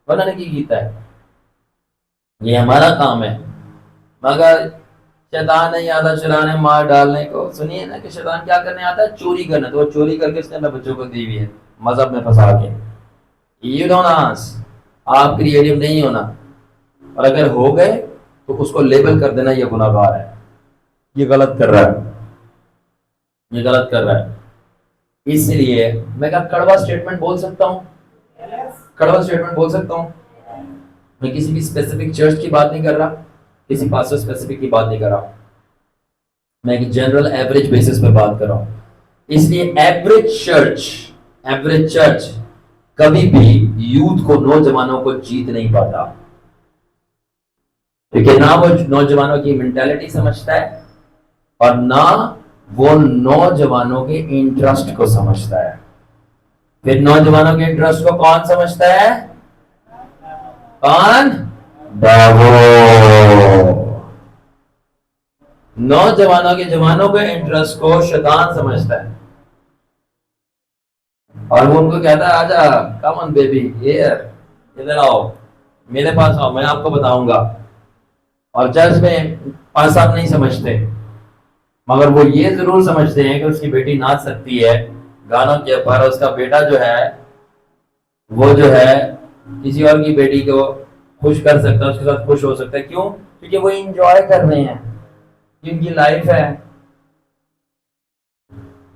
उन्होंने की कीता है, ये हमारा काम है। मगर शैतान नहीं आता चुराने मार डालने को, सुनिए ना कि शैतान क्या करने आता है, चोरी करना, तो वो चोरी करके इसने अपने बच्चों को दी हुई है मजहब में फंसा के। यू डोंट आस्क, आप क्रिएटिव नहीं होना, और अगर हो गए तो उसको लेबल कर देना ये गुनाहगार है, ये गलत कर रहा है, ये गलत कर रहा है। इसलिए मैं क्या कड़वा स्टेटमेंट बोल सकता हूँ, कड़वा स्टेटमेंट बोल सकता हूँ। मैं किसी भी स्पेसिफिक चर्च की बात नहीं कर रहा, किसी पास्टर स्पेसिफिक की बात नहीं कर रहा, मैं एक जनरल एवरेज बेसिस पे बात कर रहा हूँ। इसलिए एवरेज चर्च कभी भी यूथ को, नौजवानों को जीत नहीं पाता, क्योंकि ना वो नौजवानों की मेंटालिटी समझता है और ना वो नौजवानों के इंटरेस्ट को समझता है। फिर नौजवानों के इंटरेस्ट को कौन समझता है? कौन? नौजवानों के जवानों के इंटरेस्ट को शैतान समझता है और वो उनको कहता है आजा, कम ऑन बेबी, इधर आओ, मेरे पास आओ, मैं आपको बताऊंगा। और चर्च में पास आप नहीं समझते, मगर वो ये जरूर समझते हैं कि उसकी बेटी नाच सकती है गानों के ऊपर, उसका बेटा जो है वो जो है किसी और की बेटी को खुश कर सकता है, उसके साथ खुश हो सकता है। क्यों? क्योंकि वो इंजॉय कर रहे हैं, इनकी लाइफ है।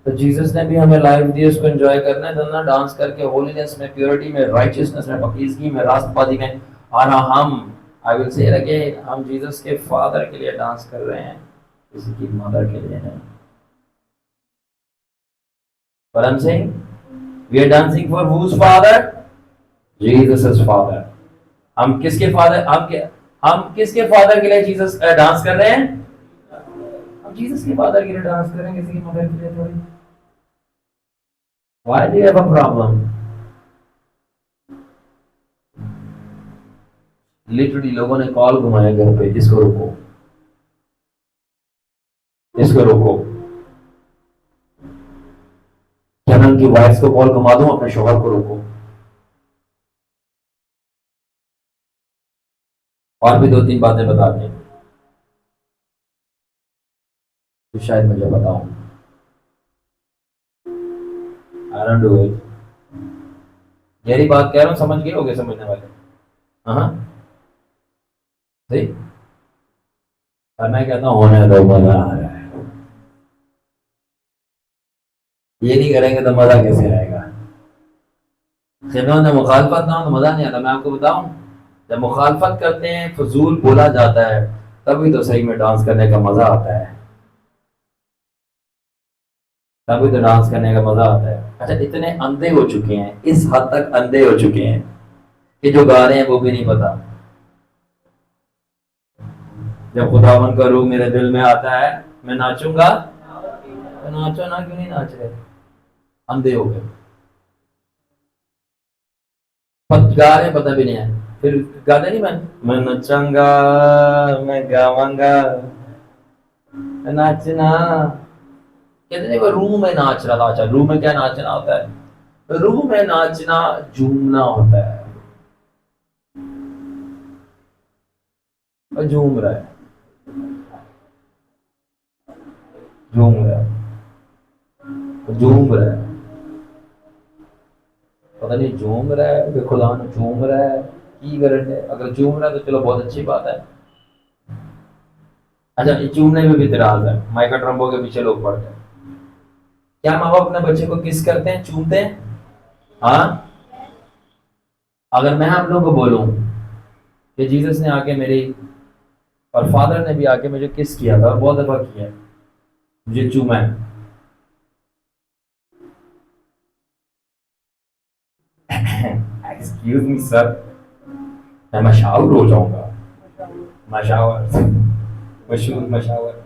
तो जीसस ने भी हमें लाइफ दी, उसको एंजॉय करना है, ना डांस करके होलीनेस में, प्योरिटी में, राइचियसनेस में, पकीज़गी में, रास्तबाजी में। और हम आई विल से अगेन, हम जीसस के फादर के लिए डांस कर रहे हैं, किसी की मदर के लिए नहीं। But I'm saying we are dancing for whose father? Jesus' father. हम किसके फादर, हम किसके फादर के लिए जीसस डांस कर रहे हैं? हम जीसस के फादर के लिए डांस कर रहे हैं, किसी की मदर के लिए थोड़ी। Why do you have a problem? Literally लोगों ने कॉल घुमाया घर पे, इसको रोको, इसको रोको। क्या मैं उनकी वाइफ को कॉल घुमा दूं? अपने शोहर को रोको। और भी 2-3 बातें बता दें तो शायद मुझे बताऊं। I don't do it। यही बात कह रहा हूं, समझ गए होगे समझने वाले। हाँ सही। और मैं कहता हूं होने दो, मजा आ रहा है। ये नहीं करेंगे तो मजा कैसे आएगा? जब मुखालफत ना हो तो मजा नहीं आता। मैं आपको बताऊं, जब मुखालफत करते हैं, फजूल बोला जाता है, तभी तो सही में डांस करने का मजा आता है, तभी तो डांस करने का मजा आता है। अच्छा, इतने अंधे हो चुके हैं, इस हद तक अंधे हो चुके हैं कि जो गा रहे हैं वो भी नहीं पता। जब खुदावन का रूह मेरे दिल में आता है, मैं नाचूंगा, तो नाचो ना, क्यों नहीं नाच रहे? अंधे हो गए, गा रहे पता भी नहीं है। फिर गाते नहीं, मैं नचाऊंगा, मैं गावांगा, नाचना। कहते नहीं, वो रूह में नाच रहा था। अच्छा, रूह में क्या नाचना होता है? तो रूह में नाचना झूमना होता है। और झूम रहा है, झूम रहा है, झूम रहा है, पता नहीं झूम रहा है कि खुदा ने झूम रहा है, की गरज है। अगर झूम रहा है तो चलो बहुत अच्छी बात है। अच्छा, झूमने में भी इतराज है, माइका ट्रम्बो के पीछे लोग पड़ते हैं। क्या माँ बाप अपने बच्चे को किस करते हैं, चूमते हैं? हाँ, अगर मैं आप लोगों को बोलूं कि जीसस ने आके मेरी और फादर ने भी आके मुझे किस किया था, बहुत दफा किया, मुझे चूमा है, एक्सक्यूज मी सर, मैं मशावर हो जाऊंगा। मशावर, मशहूर मशावर।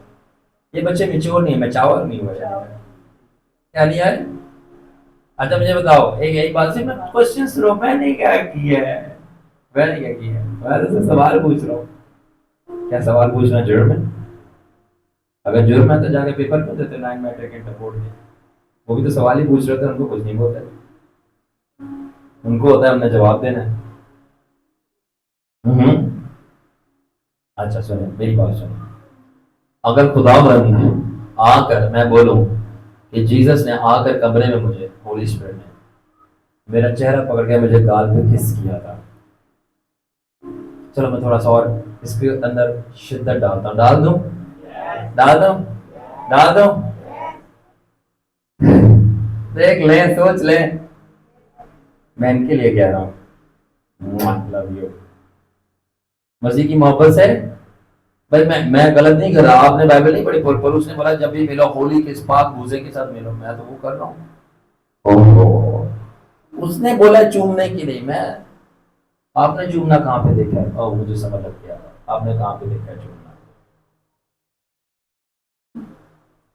ये बच्चे मेच्योर नहीं है, मचावर नहीं हुआ क्या लिया है? अच्छा मुझे बताओ, एक यही बात से मैं क्वेश्चन सुनो, मैंने क्या किया है? मैंने क्या किया है? मैं तो सवाल पूछ रहा हूँ। क्या सवाल पूछना जुर्म है? अगर जुर्म है तो जाके पेपर क्यों देते 9 मैट्रिक इंटर बोर्ड के? वो भी तो सवाल ही पूछ रहे थे, उनको कुछ नहीं बोलते। उनको होता है हमने जवाब देना है। अच्छा सुनो, मेरी बात सुनो। अगर खुदावंद आकर, मैं बोलूं कि जीसस ने आकर कमरे में मुझे, होली स्पिरिट ने मेरा चेहरा पकड़ के मुझे गाल पे किस किया था, चलो मैं थोड़ा सा और इसके अंदर शिद्दत डालता हूं, डाल दूं, डाल दूं, डाल दूं? देख ले, सोच ले, मैं इनके लिए कह रहा हूं, लव यू। मसीह की मोहब्बत से भाई मैं गलत नहीं कर रहा, आपने बाइबल नहीं पढ़ी, पौलुस ने बोला जब भी मिलो होली के पाक भूसे के साथ मिलो, मैं तो वो कर रहा हूँ। ओहो, उसने बोला चूमने के लिए, मैं आपने चूमना कहाँ पे देखा है? ओह मुझे समझ लग गया, आपने कहाँ पे देखा है चूमना?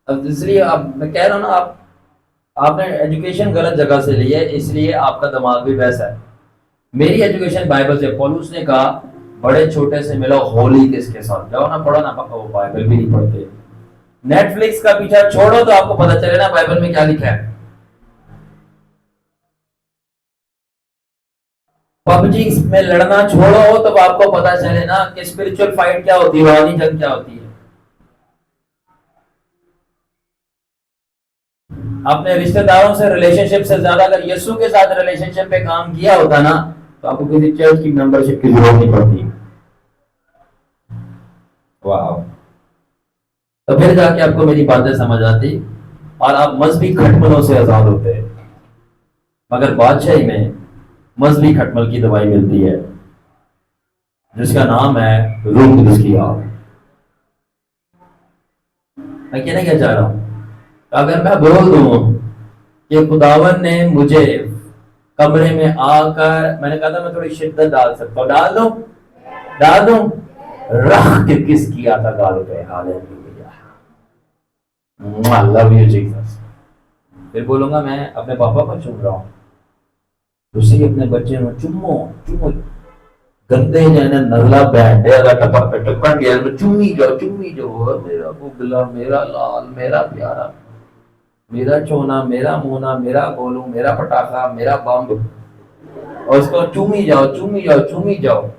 अब इसलिए अब मैं कह रहा हूँ ना, आपने एजुकेशन गलत जगह से ली है, इसलिए आपका दिमाग भी वैसा है। मेरी एजुकेशन बाइबल से, पौलुस ने कहा बड़े छोटे से मिलो होली किसके साथ, जाओ ना पढ़ो ना, पापा वो बाइबल भी नहीं पढ़ते। नेटफ्लिक्स का पीछा छोड़ो तो आपको पता चले ना बाइबल में क्या लिखा है। पबजी में लड़ना छोड़ो तब आपको पता चले ना कि स्पिरिचुअल फाइट क्या होती है, रूहानी जंग क्या होती है। अपने रिश्तेदारों से रिलेशनशिप से ज्यादा अगर यीशु के साथ रिलेशनशिप पे काम किया होता ना, तो आपको किसी चर्च की मेंबरशिप की जरूरत नहीं पड़ती। वाह, तो फिर जाके आपको मेरी बातें समझ आती और आप मजहबी खटमलों से आजाद होते। मगर बादशाही में मजहबी खटमल की दवाई मिलती है जिसका नाम है रूह कुदस की आग। मैं कहना क्या चाह रहा हूं, अगर मैं बोल दूं कि खुदावन ने मुझे कमरे में आकर, मैंने कहा था मैं थोड़ी शिद्दत डाल सकता हूं, डाल दूं रख के किस किया था गाल पे, हालेलुया, लव यू जीसस। फिर बोलूंगा मैं अपने पापा को चूम रहा हूं, उसी अपने बच्चे में चुम्मो चुम्मो, गंदे जाने नजला बैंड है टपक पे टपक गया, चुम्मी जाओ मेरा बुगला, मेरा लाल, मेरा प्यारा, मेरा चोना, मेरा मोना, मेरा गोलू, मेरा पटाखा, मेरा बम, और उसको चूमी जाओ।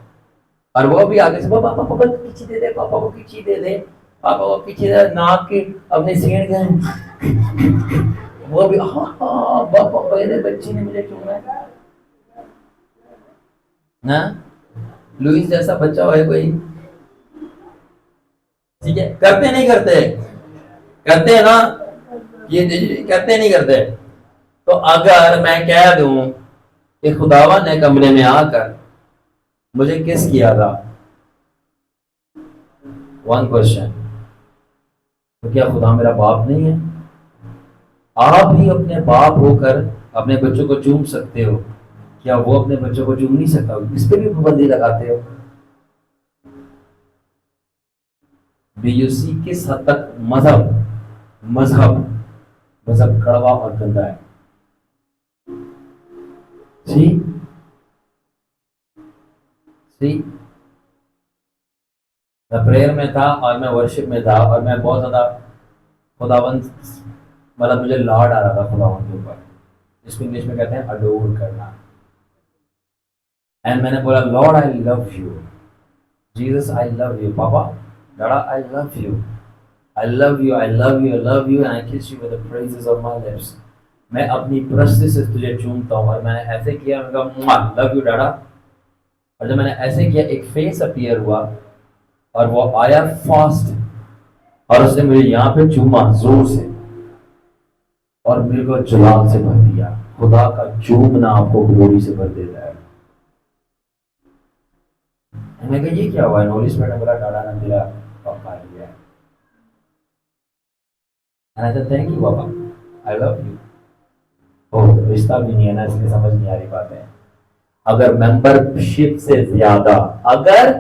और वो भी आगे से पापा पापा को पीछे दे दे, पापा को पीछे दे दे, पापा को पीछे दे, नाक की अपने सीण गए, वो भी हाँ पापा मेरे बच्चे ने मुझे चूमा है ना। लुइस जैसा बच्चा हो कोई, ठीक है, करते नहीं करते, करते हैं ना, ये करते नहीं करते। तो अगर मैं कह दूं कि खुदावा ने कमरे में आकर मुझे किस किया था, वन क्वेश्चन, तो क्या खुदा मेरा बाप नहीं है? आप भी अपने बाप होकर अपने बच्चों को चूम सकते हो, क्या वो अपने बच्चों को चूम नहीं सकता? इस पे भी पाबंदी लगाते हो। बीयूसी किस हद तक मजहब कड़वा और गंदा है। सी मैं प्रेयर में था और मैं वर्शिप में था और मैं बहुत ज्यादा खुदावंत, मतलब मुझे लॉर्ड आ रहा था खुदावंत के ऊपर, जिसको इंग्लिश में कहते हैं अडोर करना। एंड मैंने बोला lord I love you, Jesus I love you, papa dada I love you, I love you, I love you, I love you, and I kiss you with the praises of my lips. मैं अपनी प्रस्ती से तुझे चूमता हूँ। और मैंने ऐसे किया, मैं कहा लव यू डैडा, और जब मैंने ऐसे किया एक फेस अपीयर हुआ और वो आया फास्ट, और उसने मुझे यहाँ पे चूमा जोर से और मेरे को जलाल से भर दिया। खुदा का चूमना आपको ग्लोरी से भर देता है। मैंने कहा ये क्या हुआ है? होली स्पिरिट ने बोला डाडा ना तेरा पापा आ गया। And I said, thank you पापा, I love you। ओह रिश्ता भी नहीं है ना, इसलिए समझ नहीं आ रही बातें। अगर मेंबरशिप से ज्यादा अगर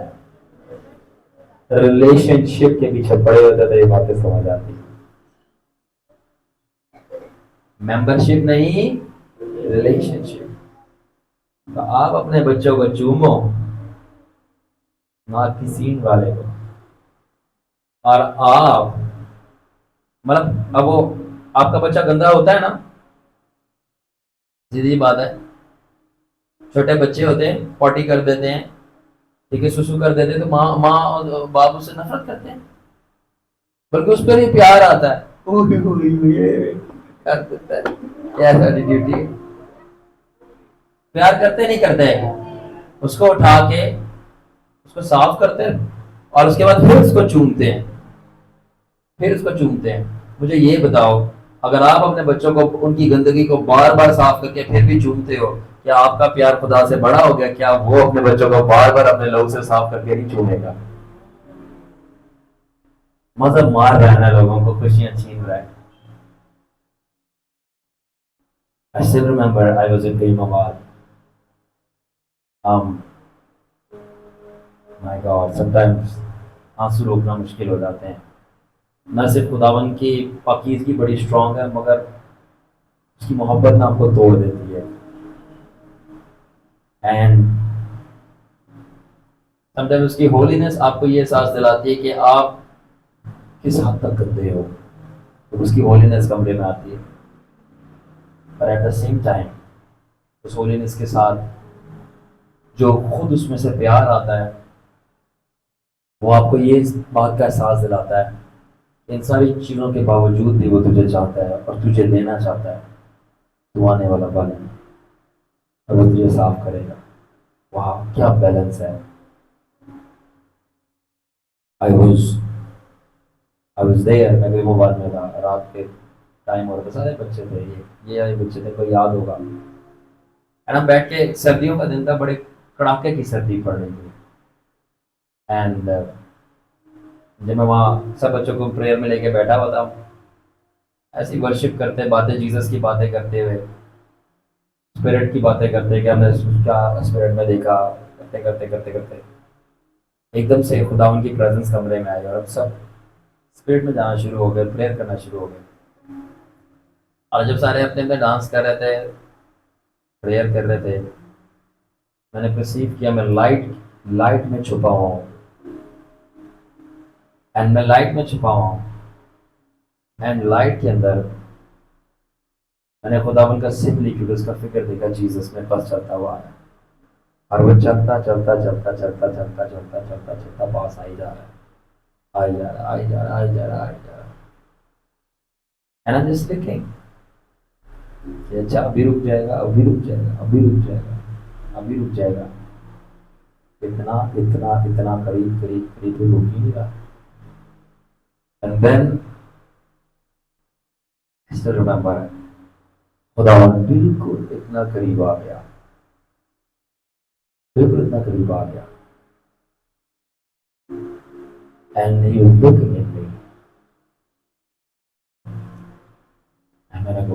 रिलेशनशिप के पीछे पड़े होते तो ये बातें समझ आती। मेंबरशिप नहीं, रिलेशनशिप। तो आप अपने बच्चों को चूमो, ना किसी वाले को। और आप मतलब अब वो आपका बच्चा गंदा होता है ना, सीधी बात है, छोटे बच्चे होते हैं पॉटी कर देते हैं, ठीक है, सुसु कर देते हैं, तो माँ और बाप उससे नफरत करते हैं, बल्कि उस पर ही प्यार आता है, कर देता है, क्या सारी ड्यूटी है। प्यार करते नहीं करते, उसको उठा के उसको साफ करते हैं और उसके बाद फिर उसको चूमते हैं। मुझे ये बताओ, अगर आप अपने बच्चों को उनकी गंदगी को बार बार साफ करके फिर भी चूमते हो, क्या आपका प्यार खुदा से बड़ा हो गया? क्या वो अपने बच्चों को बार बार अपने लोग से साफ करके नहीं चूमेगा? मतलब मार रहा है ना, लोगों को खुशियां छीन रहा है। I still remember I was in Islamabad. Um, my God, sometimes आंसू रोकना मुश्किल हो जाते हैं। न सिर्फ खुदावन की पाकीज़गी बड़ी स्ट्रांग है, मगर उसकी मोहब्बत ना आपको तोड़ देती है। एंड समटाइम्स उसकी होलीनेस आपको ये एहसास दिलाती है कि आप किस हद तक गंदे हो, तो उसकी होलीनेस कमरे में आती है। पर एट द सेम टाइम उस होलीनेस के साथ जो खुद उसमें से प्यार आता है, वो आपको ये बात का एहसास दिलाता है, इन सारी चीज़ों के बावजूद भी वो तुझे चाहता है और तुझे लेना चाहता है। तू आने वाला बन है और वो तुझे साफ करेगा। वाह, क्या बैलेंस है। I was I was there, मैं इस्लामाबाद में था, रात के टाइम हो रहा था, सारे बच्चे थे, ये बच्चे थे, कोई याद होगा। एंड हम बैठ के, सर्दियों का दिन था, बड़े कड़ाके की सर्दी पड़ रही थी। एंड जब मैं वहाँ सब बच्चों को प्रेयर में लेके बैठा हुआ था, ऐसी वर्शिप करते, बातें जीसस की बातें करते हुए, स्पिरिट की बातें करते कि हमने क्या स्पिरिट में देखा, करते करते करते करते एकदम से खुदा उनकी प्रेजेंस कमरे में आई और हम सब स्पिरिट में जाना शुरू हो गए, प्रेयर करना शुरू हो गए। और जब सारे अपने अपने डांस कर रहे थे, प्रेयर कर रहे थे, मैंने परसीव किया मैं लाइट लाइट में छुपा हुआ हूँ। एंड मैं लाइट में छुपा हुआ हूँ, एंड लाइट के अंदर मैंने खुदावन का सिम ली, क्योंकि उसका फिक्र देखा जीसस मेरे पास चलता हुआ आया, और वो चलता चलता चलता चलता चलता चलता चलता चलता पास आई जा रहा है, आई जा रहा, आई जा रहा, आई जा रहा, आई जा रहा। And I am just thinking, अच्छा अभी रुक जाएगा, अभी रुक जाएगा, अभी रुक जाएगा, अभी रुक जाएगा। इतना इतना इतना करीब करीब करीब रुक ही नहीं रहा। एंड देन स्टिल रिमेंबर, खुदावन बिल्कुल इतना करीब आ गया, बिल्कुल इतना करीब आ गया। And he was looking at me, and मैंने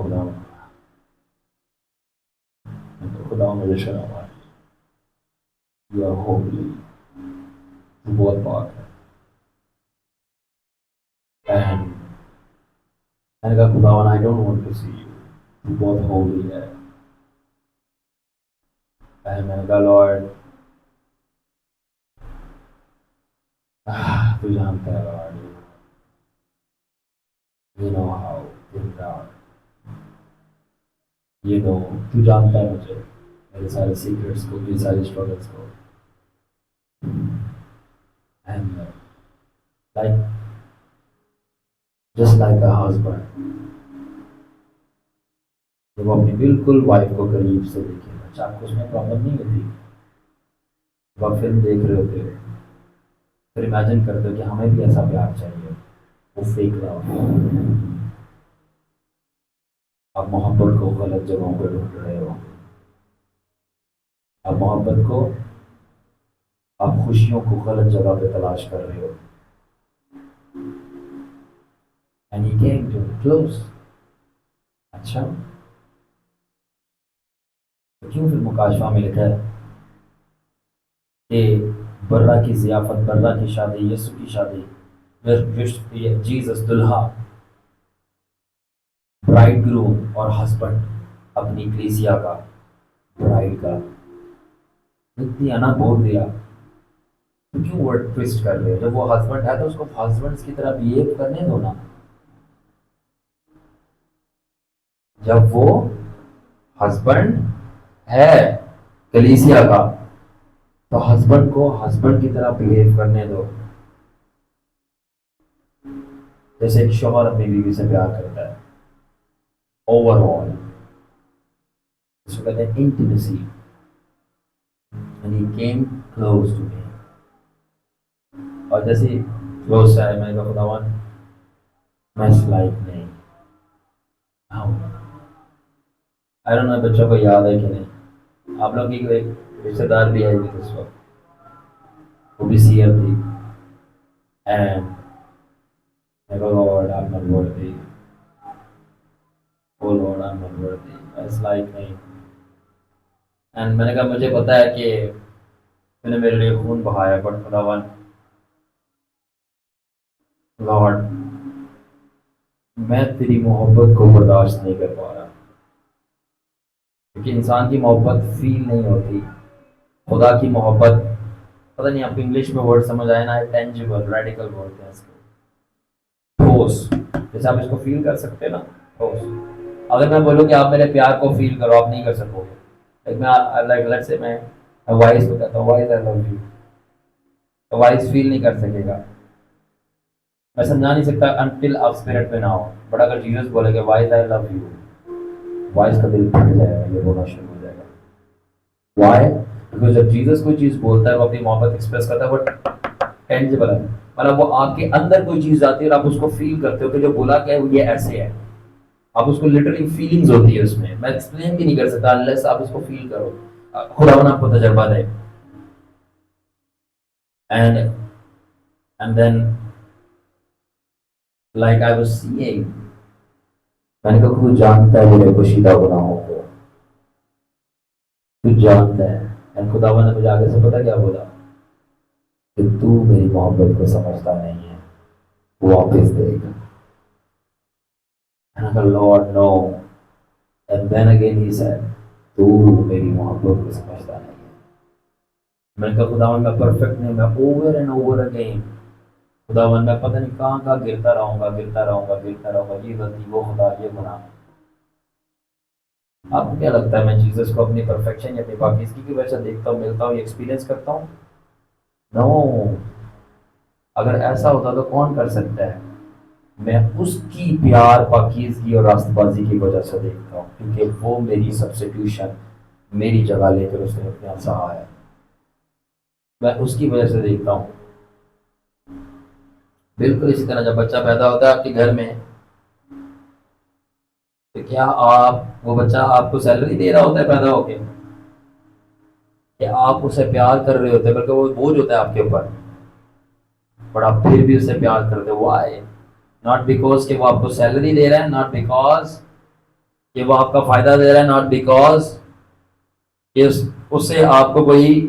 खुदावन मुझे शर्म आ, यू आर होली, तू बहुत पाक है। एंड मैंने कहा खुदावन I don't want to see you, तू बहुत होली है। एंड मैंने कहा लॉर्ड, तू जानता है lord, you know how things are, ये नो, तू जानता है मुझे, मेरे सारे सीक्रेट्स को, मेरी सारी स्ट्रगल्स को। And like just like a husband, जब वो अपनी बिल्कुल वाइफ को करीब से देखेगा, अच्छा आपको उसमें प्रॉब्लम नहीं होती, जब आप फिल्म देख रहे होते हो फिर इमेजिन करते हो कि हमें भी ऐसा प्यार चाहिए, वो फेक लव। आप मोहब्बत को गलत जगहों पर ढूंढ रहे हो, आप मोहब्बत को, आप खुशियों को गलत जगह पे तलाश कर रहे हो। And he came to close. अच्छा, तो क्यों फिर मुकाशवा में लिखा है कि बर्रा की जियाफत, बर्रा की शादी, यीशु की शादी, जीसस दुल्हा, ब्राइड ग्रूम और हस्बैंड अपनी कलीसिया का, ब्राइड का, इतनी अना बोल दिया, तो क्यों वर्ड ट्विस्ट कर रहे हो? जब वो हस्बैंड है तो उसको हस्बैंड की तरह बिहेव करने दो ना। जब वो हस्बैंड है कलीसिया का, तो हस्बैंड को हस्बैंड की तरह बिहेव करने दो, जैसे एक शौहर अपनी बीवी से प्यार करता है। ओवरऑल इसको कहते हैं intimacy. And he came close to me, और जैसे क्लोज है, मैंने कहा खुदावन मैं इस लाइक नहीं। हाँ, आई डोंट नो बच्चों को याद है कि नहीं, आप लोग की कोई रिश्तेदार भी आई थी उस वक्त, वो भी सीयर थी। And I go, Lord, I'm not worthy. Oh Lord, I'm not worthy. It's like नहीं. एंड मैंने कहा मुझे पता है कि मैंने मेरे लिए खून बहाया, बट खुदावन, लॉर्ड, मैं तेरी मोहब्बत को बर्दाश्त नहीं कर पा रहा, क्योंकि इंसान की मोहब्बत फील नहीं होती, खुदा की मोहब्बत, पता नहीं आपको इंग्लिश में वर्ड समझ आए ना, टेंजिबल, रेडिकल बोलते हैं इसको, ठोस, जैसे आप इसको फील कर सकते हैं ना, ठोस। अगर मैं बोलूँ कि आप मेरे प्यार को फील करो, आप नहीं कर सकोगे। लाइक मैं लाइक लेट्स से मैं वाइस को कहता हूँ वाइस आई लव यू, तो वाइस फील नहीं कर सकेगा, मैं समझा नहीं सकता अनटिल आप स्पिरिट में ना हो। बट अगर जीसस बोलेगा vice I love you, vice का दिल फट जाएगा, ये रोना शुरू हो जाएगा। वाई? बिकॉज जब जीसस कोई चीज बोलता है, वो अपनी मोहब्बत एक्सप्रेस करता है, बट टेंजिबल है, मतलब वो आपके अंदर कोई चीज आती है और आप उसको फील करते हो कि जो बोला क्या है वो ये ऐसे है, आप उसको लिटरली फीलिंग्स होती है उसमें, मैं एक्सप्लेन भी नहीं कर सकता अनलेस आप उसको फील करो, खुदावन आपको तजर्बा दे। And and then like I was seeing, मैंने कहा खुद जानता है मेरे पोशीदा गुनाहों को, तू जानता है। एंड खुदावन ने मुझे आगे से पता क्या बोला कि तू मेरी मोहब्बत को समझता नहीं है, वापस देगा। And I go, Lord, no. And then again he said, तू मेरी मोहब्बत को समझता नहीं है। मैंने कहा खुदावन मैं परफेक्ट नहीं, मैं ओवर एंड ओवर अगेन, खुदावन मैं पता नहीं कहाँ कहाँ गिरता रहूंगा, गिरता रहूंगा, गिरता रहूंगा, ये गलती, वो खुदा, ये गुनाह। आपको क्या लगता है मैं जीसस को अपनी परफेक्शन या अपनी पाकीज़गी की वजह से देखता हूँ, मिलता हूँ, एक्सपीरियंस करता हूँ? नो। अगर ऐसा होता तो कौन कर सकता है? मैं उसकी प्यार, पाकीज़गी और रास्तबाजी की वजह से देखता हूँ, क्योंकि वो मेरी सब्स्टिट्यूशन, मेरी जगह लेकर उसने अपने आप सहा है, मैं उसकी वजह से देखता हूँ। बिल्कुल इसी तरह जब बच्चा पैदा होता है आपके घर में, तो क्या आप, वो बच्चा आपको सैलरी दे रहा होता है पैदा होके, कि आप उसे प्यार कर रहे होते हैं, बल्कि वो बोझ होता है आपके ऊपर, बट आप फिर भी उसे प्यार करते हो? व्हाई? नॉट बिकॉज कि वो आपको सैलरी दे रहा है, नॉट बिकॉज कि वो आपका फायदा दे रहा है, नॉट बिकॉज कि उससे आपको कोई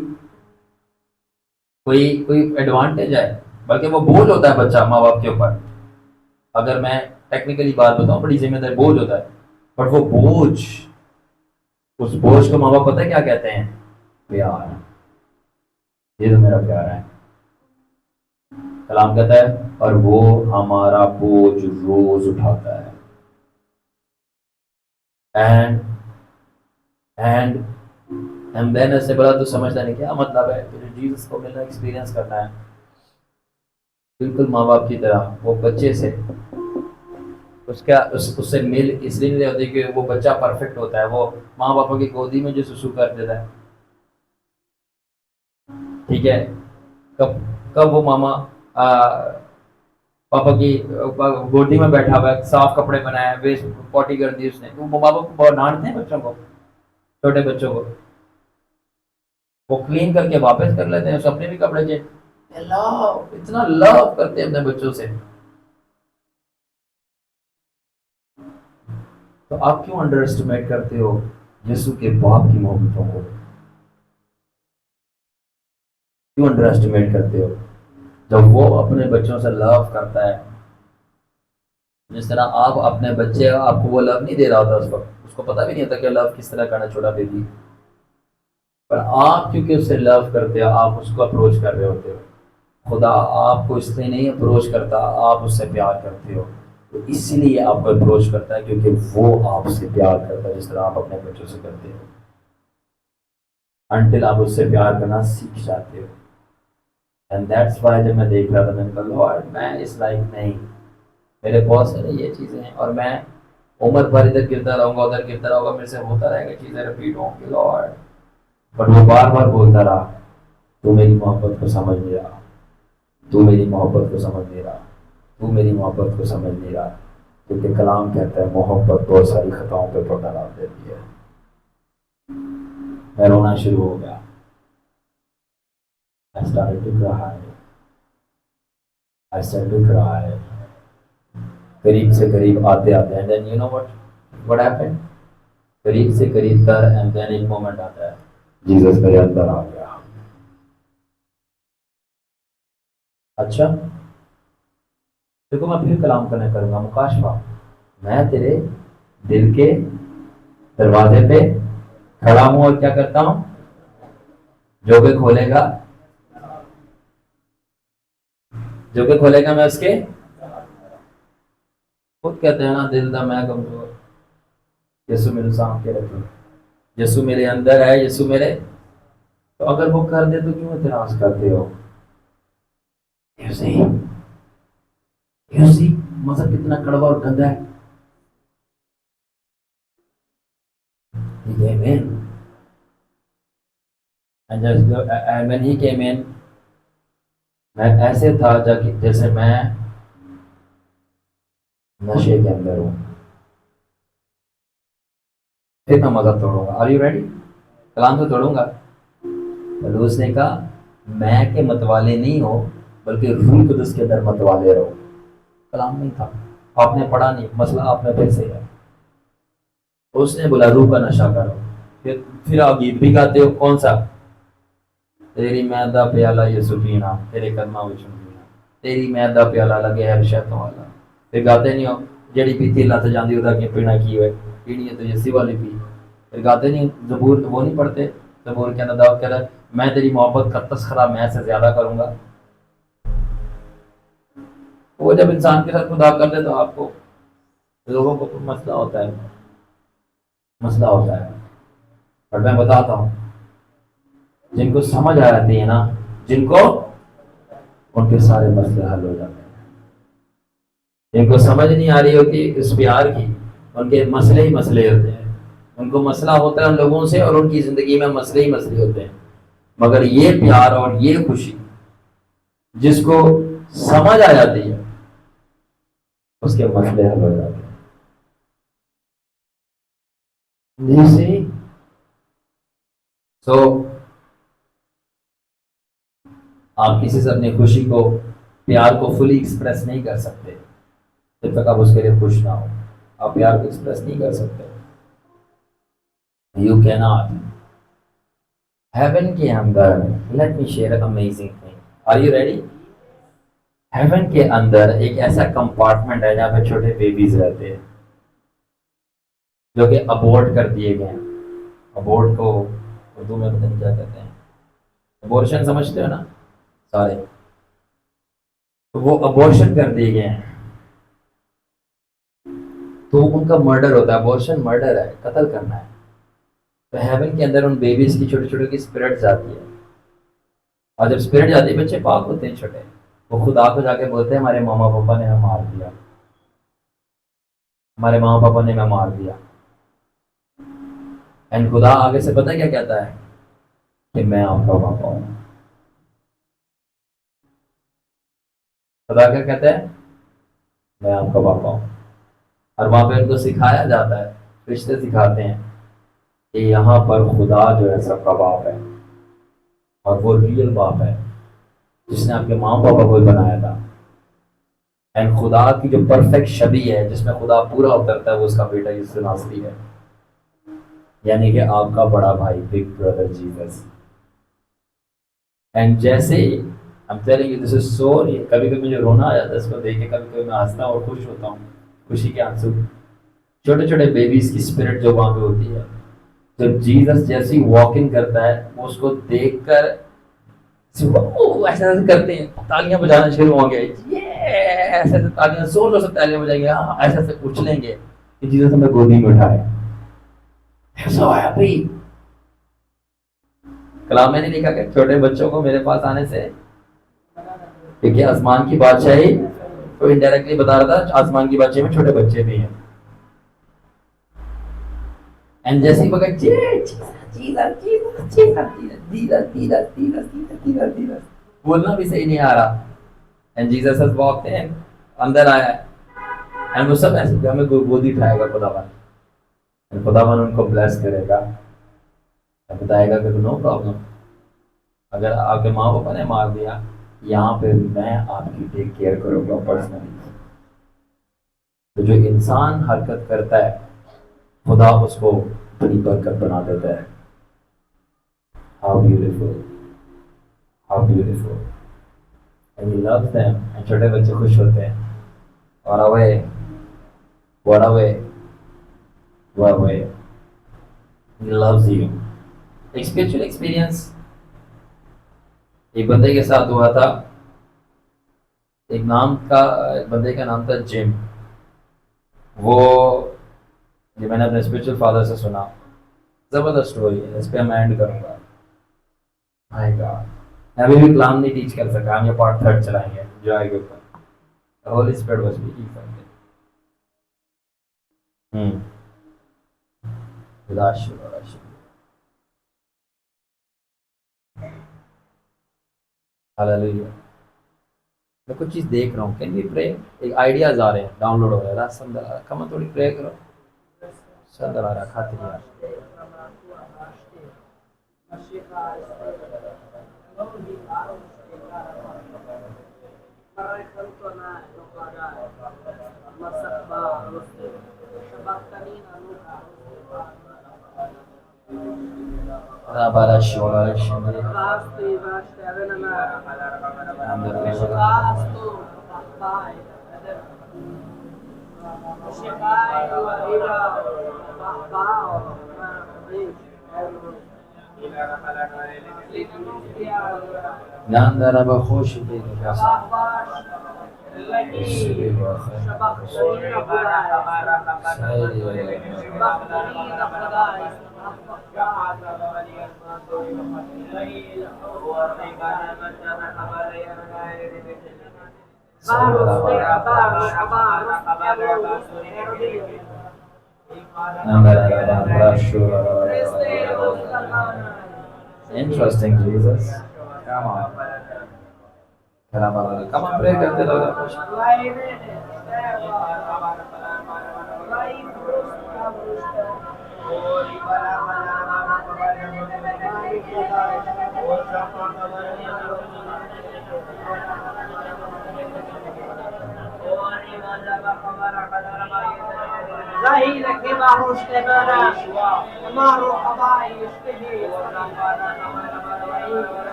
कोई कोई एडवांटेज है, बल्कि वो बोझ होता है बच्चा माँ बाप के ऊपर। अगर मैं टेक्निकली बात बताऊं, बड़ी जिम्मेदारी बोझ होता है, बट वो बोझ, उस बोझ को माँ बाप पता है क्या कहते हैं? प्यार। ये तो मेरा प्यार है, कलाम कहता है, और वो हमारा बोझ रोज उठाता है। एंड एंड एंड देन ऐसे बोला तो समझता नहीं क्या मतलब है, तुझे जीसस को मिलना, एक्सपीरियंस करना है, बिल्कुल माँ बाप की तरह वो बच्चे से उससे मिल इसलिए नहीं होती कि वो बच्चा परफेक्ट होता है, वो माँ बापों की गोदी में जो सुसु कर देता है, ठीक है, कब कब वो मामा पापा की गोदी में बैठा हुआ है, साफ कपड़े बनाए, वेस्ट पॉटी कर दी उसने, वो माँ बाप को बहुत डांटते हैं बच्चों को, छोटे बच्चों को, वो क्लीन करके वापस कर लेते हैं, उसे अपने भी कपड़े चेंज, लव, इतना लव करते हैं अपने बच्चों से। तो आप क्यों अंडर एस्टिमेट करते हो यीशु के बाप की मोहब्बतों को? क्यों अंडर एस्टिमेट करते हो? जब वो अपने बच्चों से लव करता है, जिस तरह आप अपने बच्चे, आपको वो लव नहीं दे रहा होता उस वक्त, उसको पता भी नहीं होता कि लव किस तरह करना, छोटा बेबी, पर आप क्योंकि उससे लव करते हो, आप उसको अप्रोच कर रहे होते हो। खुदा आपको इसलिए नहीं अप्रोच करता, आप उससे प्यार करते हो, तो इसीलिए आपको अप्रोच करता है, क्योंकि वो आपसे प्यार करता है जिस तरह आप अपने बच्चों से करते हो, अनटिल आप उससे प्यार करना सीख जाते हो। एंड दैट्स वाई जब मैं देख रहा था, मैंने कहा लॉर्ड मैं इस लाइक नहीं, मेरे बहुत सारे ये चीज़ें हैं, और मैं उम्र भर इधर गिरता रहूंगा, उधर गिरता रहूंगा, मेरे से होता रहेगा, चीज़ें रिपीट होंगी लॉर्ड। बट वो बार बार बोलता रहा, तू मेरी मोहब्बत को समझ नहीं रहा, तू मेरी मोहब्बत को समझ नहीं रहा, तू मेरी मोहब्बत को समझ नहीं रहा, क्योंकि कलाम कहता है मोहब्बत बहुत सारी खताओं पे पर्दा डाल देती है। मैं रोना शुरू हो गया, I started to cry. I started to cry. करीब से करीब आते आते and then you know what happened, करीब से करीब तर एंड देन एक मोमेंट आता है जीसस मेरे अंदर आ गया। अच्छा देखो मैं फिर कलाम करने करूंगा, मुकाशफा मैं तेरे दिल के दरवाजे पे खड़ा हूं और क्या करता हूं, जो भी खोलेगा, जो भी खोलेगा मैं उसके, खुद कहते हैं ना दिल दा मैं कमजोर, यीशु मेरे साथ के रखे, यीशु मेरे अंदर है, यीशु मेरे, तो अगर वो कर दे तो क्यों इतराज करते हो? You see? You see? मज़हब कितना कड़वा और गंदा है। He came in. And when he came in, मैं ऐसे था जैसे मैं नशे के अंदर हूँ। फिर मैं मज़हब तोड़ूंगा। Are you ready? कलाम तो तोड़ूंगा। पलूस ने कहा मैं के मतवाले नहीं हो बल्कि रूह कुदस के अंदर मतवाले रहो। कलाम नहीं था, आपने पढ़ा नहीं, मसला आपने फिर से है। उसने बोला रूह का नशा करो। फिर आप गीत भी गाते हो, कौन सा? तेरी मैदा प्याला यीशु पीना, तेरे कदमा विच पीना, तेरी मैदा प्याला लगे हर शैतान वाला। फिर गाते नहीं हो जड़ी पीती लत जाती उदा के पीना की है, पीनी है तो यीशु वाली पी। फिर गाते नहीं, ज़बूर वो नहीं पढ़ते, ज़बूर के अंदर दाऊद कह रहा है मैं तेरी मोहब्बत का तस्खरा मैं से ज्यादा करूंगा। वो जब इंसान के साथ खुदा कर दे तो आपको लोगों को मसला होता है, मसला होता है। और मैं बताता हूँ जिनको समझ आ जाती है ना, जिनको, उनके सारे मसले हल हो जाते हैं। जिनको समझ नहीं आ रही होती इस प्यार की, उनके मसले ही मसले होते हैं। उनको मसला होता है उन लोगों से और उनकी जिंदगी में मसले ही मसले होते हैं। मगर ये प्यार और ये खुशी जिसको समझ आ जाती है उसके मसले हल हो जाते हैं। सो आप किसी से अपनी खुशी को, प्यार को फुली एक्सप्रेस नहीं कर सकते जब तक आप उसके लिए खुश ना हो। आप प्यार को एक्सप्रेस नहीं कर सकते। You can not. हेवन के अंदर, let me share amazing thing, are you ready? Heaven के अंदर एक ऐसा कंपार्टमेंट है जहाँ पे छोटे बेबीज रहते हैं जो कि अबॉर्ट कर दिए गए हैं। अबॉर्ट को उर्दू में पता नहीं क्या कहते हैं, अबॉर्शन समझते हो ना सारे, तो वो अबॉर्शन कर दिए गए हैं तो उनका मर्डर होता है। अबॉर्शन मर्डर है, कत्ल करना है। तो हेवन के अंदर उन बेबीज की छोटे छोटे की स्पिरिट जाती है और जब स्पिरिट जाती है बच्चे पाक होते हैं छोटे, वो खुदा को जाके बोलते हैं हमारे मामा पापा ने हमें मार दिया, हमारे मामा पापा ने हमें मार दिया। एंड खुदा आगे से पता क्या कहता है कि मैं आपका पापा हूं। खुदा क्या कहता है? मैं आपका पापा हूं। और वहां पे उनको सिखाया जाता है, रिश्ते सिखाते हैं कि यहाँ पर खुदा जो है सबका बाप है और वो रियल बाप है जिसने आपके माँ पापा को बनाया था। एंड खुदा की जो परफेक्ट छवि है जिसमें खुदा पूरा उतरता है वो उसका बेटा यीशु नासरी है, यानी कि आपका बड़ा भाई, बिग ब्रदर जीसस। एंड जैसे I'm telling you this is so real। कभी कभी मुझे रोना आ जाता है इसको देख के, कभी कभी मैं हंसता और खुश होता हूँ, खुशी के आंसू। छोटे छोटे बेबीज की स्पिरिट जो वहां पे होती है, जब जीसस जैसी वॉक इन करता है वो उसको देखकर ऐसा ऐसे करते हैं, तालियां बजाना शुरू हो गए, ये ऐसे ऐसे तालियां, जोर जोर से तालियां बजाएंगे, हाँ ऐसे ऐसे उछलेंगे कि जीसस हमें गोदी में उठाए। So happy। कलाम में नहीं लिखा कि छोटे बच्चों को मेरे पास आने से, क्योंकि आसमान की बादशाही तो इनडायरेक्टली बता रहा था आसमान की बादशाही में छोटे बच्चे भी हैं। एंड जैसे ही पकड़ बोलना भी सही नहीं आ रहा। And Jesus has walked in, अंदर आया एंड वो सब ऐसे हमें गोदी उठाएगा खुदावन, खुदावन उनको ब्लेस करेगा, बताएगा कि नो प्रॉब्लम, अगर आपके माँ पापा ने मार दिया यहाँ पे मैं आपकी टेक केयर करूंगा पर्सनली। तो जो इंसान हरकत करता है खुदा उसको बड़ी बरकत बना देता है। How beautiful, how beautiful, and he loves them, and छोटे बच्चे खुश होते हैं। और away what a way, what a way, he loves you। एक स्पिरिचुअल एक्सपीरियंस एक बंदे के साथ हुआ था। एक बंदे का नाम था जिम। वो ये मैंने अपने स्पिरिचुअल फादर से सुना, जबरदस्त स्टोरी है, इस पे मैं एंड करूंगा। माय गॉड, अभी भी कलाम नहीं टीच कर सका, हम ये पार्ट 3 चलाएंगे जॉय के ऊपर। Holi spirit was speaking something. Hallelujah. मैं कुछ चीज देख रहा हूँ, कैन वी प्रे? एक आइडियाज आ रहे हैं, डाउनलोड हो रहे हैं, रात संदर आ रहा है, कम थोड़ी प्रे करो। संदर आ रहा है, खातिर यार। Rabara shora shinde. Nandara ba khosh be kasa. Interesting, Jesus. Come on. Come on, pray करते रहो।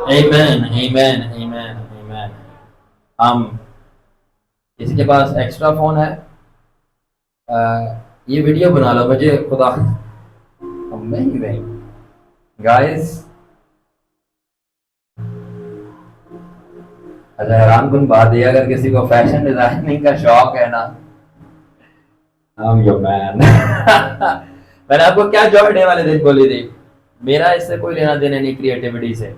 Amen, amen, amen, amen। किसी के पास एक्स्ट्रा फोन है? ये वीडियो बना लो मुझे खुदा। Amazing guys. अच्छा, हैरान कुन बात है, अगर किसी को फैशन डिजाइनिंग का शौक है ना, I'm your man। मैंने आपको क्या जॉय डे वाले दिन बोली थी, मेरा इससे कोई लेना देना नहीं क्रिएटिविटी से।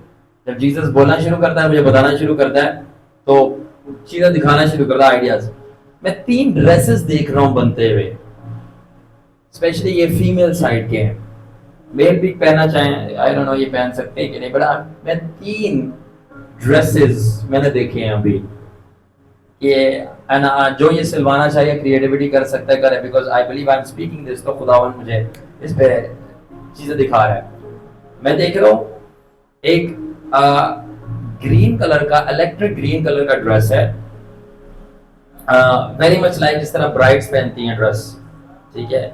जब जीसस बोलना शुरू करता है, मुझे बताना शुरू करता है, तो चीजें दिखाना शुरू करता है, आइडियाज। मैं 3 ड्रेसेस देख रहा हूँ बनते हुए, स्पेशली ये फीमेल साइड के हैं। मेल भी पहनना चाहें, आई डोंट नो ये पहन सकते हैं कि नहीं, बट मैं 3 ड्रेसेस मैंने देखे हैं अभी। ये जो ये सिलवाना चाहिए, क्रिएटिविटी कर सकता है, करे, because I believe I am speaking this, तो खुदावन मुझे इस पे चीजें दिखा रहा है। मैं देख रहा हूँ एक ग्रीन कलर का, इलेक्ट्रिक ग्रीन कलर का ड्रेस है, वेरी मच लाइक जिस तरह ब्राइड्स पहनती हैं ड्रेस, ठीक है,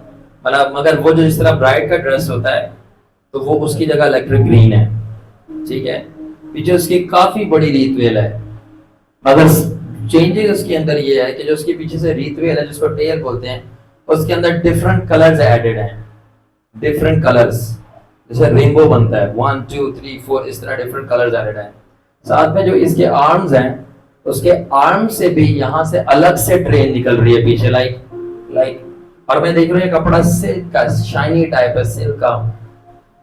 मतलब मगर वो जो जिस तरह ब्राइड का ड्रेस होता है, तो वो उसकी जगह इलेक्ट्रिक ग्रीन है, ठीक है। पीछे उसकी काफी बड़ी रीतवेल है, मगर चेंजेस उसके अंदर ये है कि जो उसके पीछे से रीतवेल है, जिसको टेल बोलते हैं, उसके अंदर डिफरेंट कलर्स एडेड हैं, डिफरेंट कलर्स, जैसे रेनबो बनता है 1 2 3 4, इस तरह डिफरेंट कलर्स एडेड हैं। साथ में जो इसके आर्म्स हैं, उसके आर्म से भी यहाँ से अलग से ट्रेन निकल रही है पीछे, लाइक और मैं देख रहा हूँ ये कपड़ा सिल्क का, शाइनी टाइप है, सिल्क का,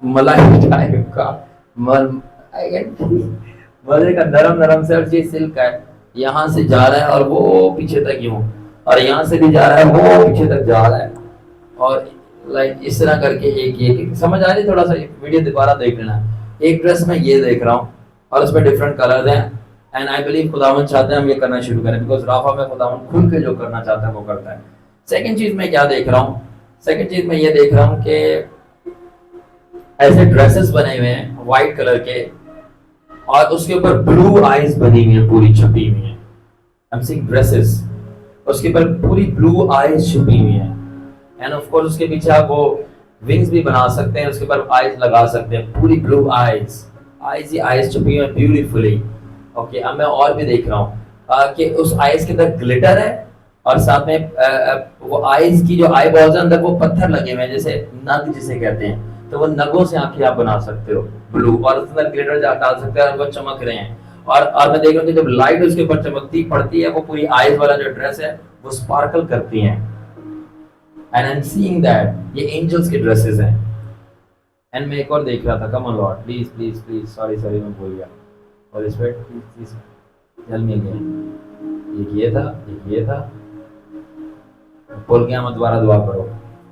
मलाई टाइप का, मजे का, नरम नरम से, और चीज सिल्क का है। यहाँ से जा रहा है और वो पीछे तक यूं, और यहाँ से भी जा रहा है, वो पीछे तक जा रहा है, और लाइक इस तरह करके एक समझ आ रही? थोड़ा सा वीडियो दोबारा देख लेना। एक ड्रेस में ये देख रहा हूँ और उसमें डिफरेंट कलर्स हैं, एंड आई बिलीव खुदावन चाहते हैं हम ये करना शुरू करें, बिकॉज राफा में खुदावन खुल के जो करना चाहता है वो करता है। सेकंड चीज मैं क्या देख रहा हूँ, सेकंड चीज मैं ये देख रहा हूँ कि ऐसे ड्रेसेस बने हुए हैं व्हाइट कलर के और उसके ऊपर ब्लू आईज बनी हुई है, पूरी छुपी हुई है। आई एम सीइंग ड्रेसेस, उसके ऊपर पूरी ब्लू आईज छुपी हुई है। एंड ऑफ कोर्स उसके पीछे आप वो विंग्स भी बना सकते हैं, उसके ऊपर आईज लगा सकते हैं, पूरी ब्लू आईज, आईज ही आईज छुपी हुई है ब्यूटीफुली। ओके, अब मैं और भी देख रहा हूँ कि उस आईज के अंदर ग्लिटर है और साथ में वो आईज की जो आई बॉल्स है अंदर वो पत्थर लगे हुए हैं, जैसे नग जिसे कहते हैं, तो वो नगों से आंखें आप बना सकते हो ब्लू, और उसके अंदर ग्लिटर डाल सकते हैं और वो चमक रहे हैं। और मैं देख रहा हूँ कि जब लाइट उसके ऊपर चमकती पड़ती है वो पूरी आईज वाला जो ड्रेस है वो स्पार्कल करती है। And I am seeing that ये एंजल्स के ड्रेसेस हैं। एंड मैं एक और देख रहा था, come on Lord please please please, sorry मैं भूल गया, और इस पर प्लीज जल में गया, एक ये था, एक ये था, बोल गया, मैं दोबारा दुआ करो।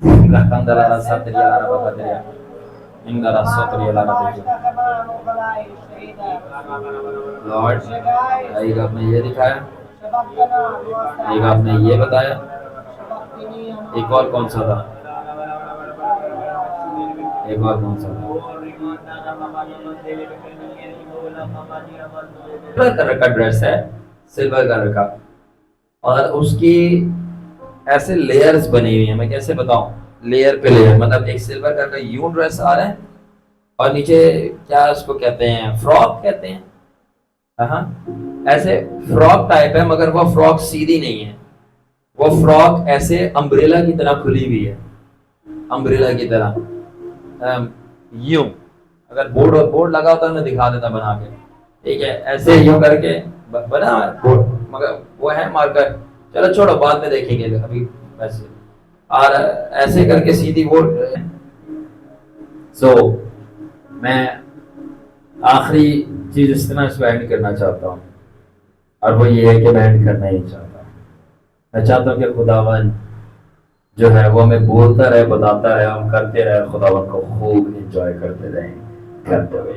रखंदरा सतरिया ला बाबा तेरिया इंदरा सतरिया ला तेरिया लॉर्ड, एक आपने ये दिखाया, एक आपने ये बताया, एक और कौन सा था, एक और कौन सा था, सिल्वर कलर का ड्रेस है, सिल्वर कलर का, और उसकी ऐसे लेयर्स बनी हुई है। मैं कैसे बताऊं, लेयर पे लेयर, मतलब एक सिल्वर कलर का यूं ड्रेस आ रहा है और नीचे क्या उसको कहते हैं, फ्रॉक कहते हैं, हाँ ऐसे फ्रॉक टाइप है, मगर वो फ्रॉक सीधी नहीं है, वो फ्रॉक ऐसे अम्ब्रेला की तरह खुली हुई है, अम्ब्रेला की तरह यूं। अगर बोर्ड लगा होता मैं दिखा देता बना के, ठीक है, ऐसे यूं करके बना बोर्ड, मगर वो है मार्कर, चलो छोड़ो बाद में देखेंगे अभी वैसे, और ऐसे करके सीधी बोर्ड। सो मैं आखिरी चीज इस तरह इसको एंड करना चाहता हूँ, और वो ये है कि मैं एंड करना ही चाहता हूँ। मैं चाहता हूँ कि खुदावन जो है वो हमें बोलता रहे, बताता रहे, हम करते रहे, खुदावन को खूब एंजॉय करते रहे, करते हुए।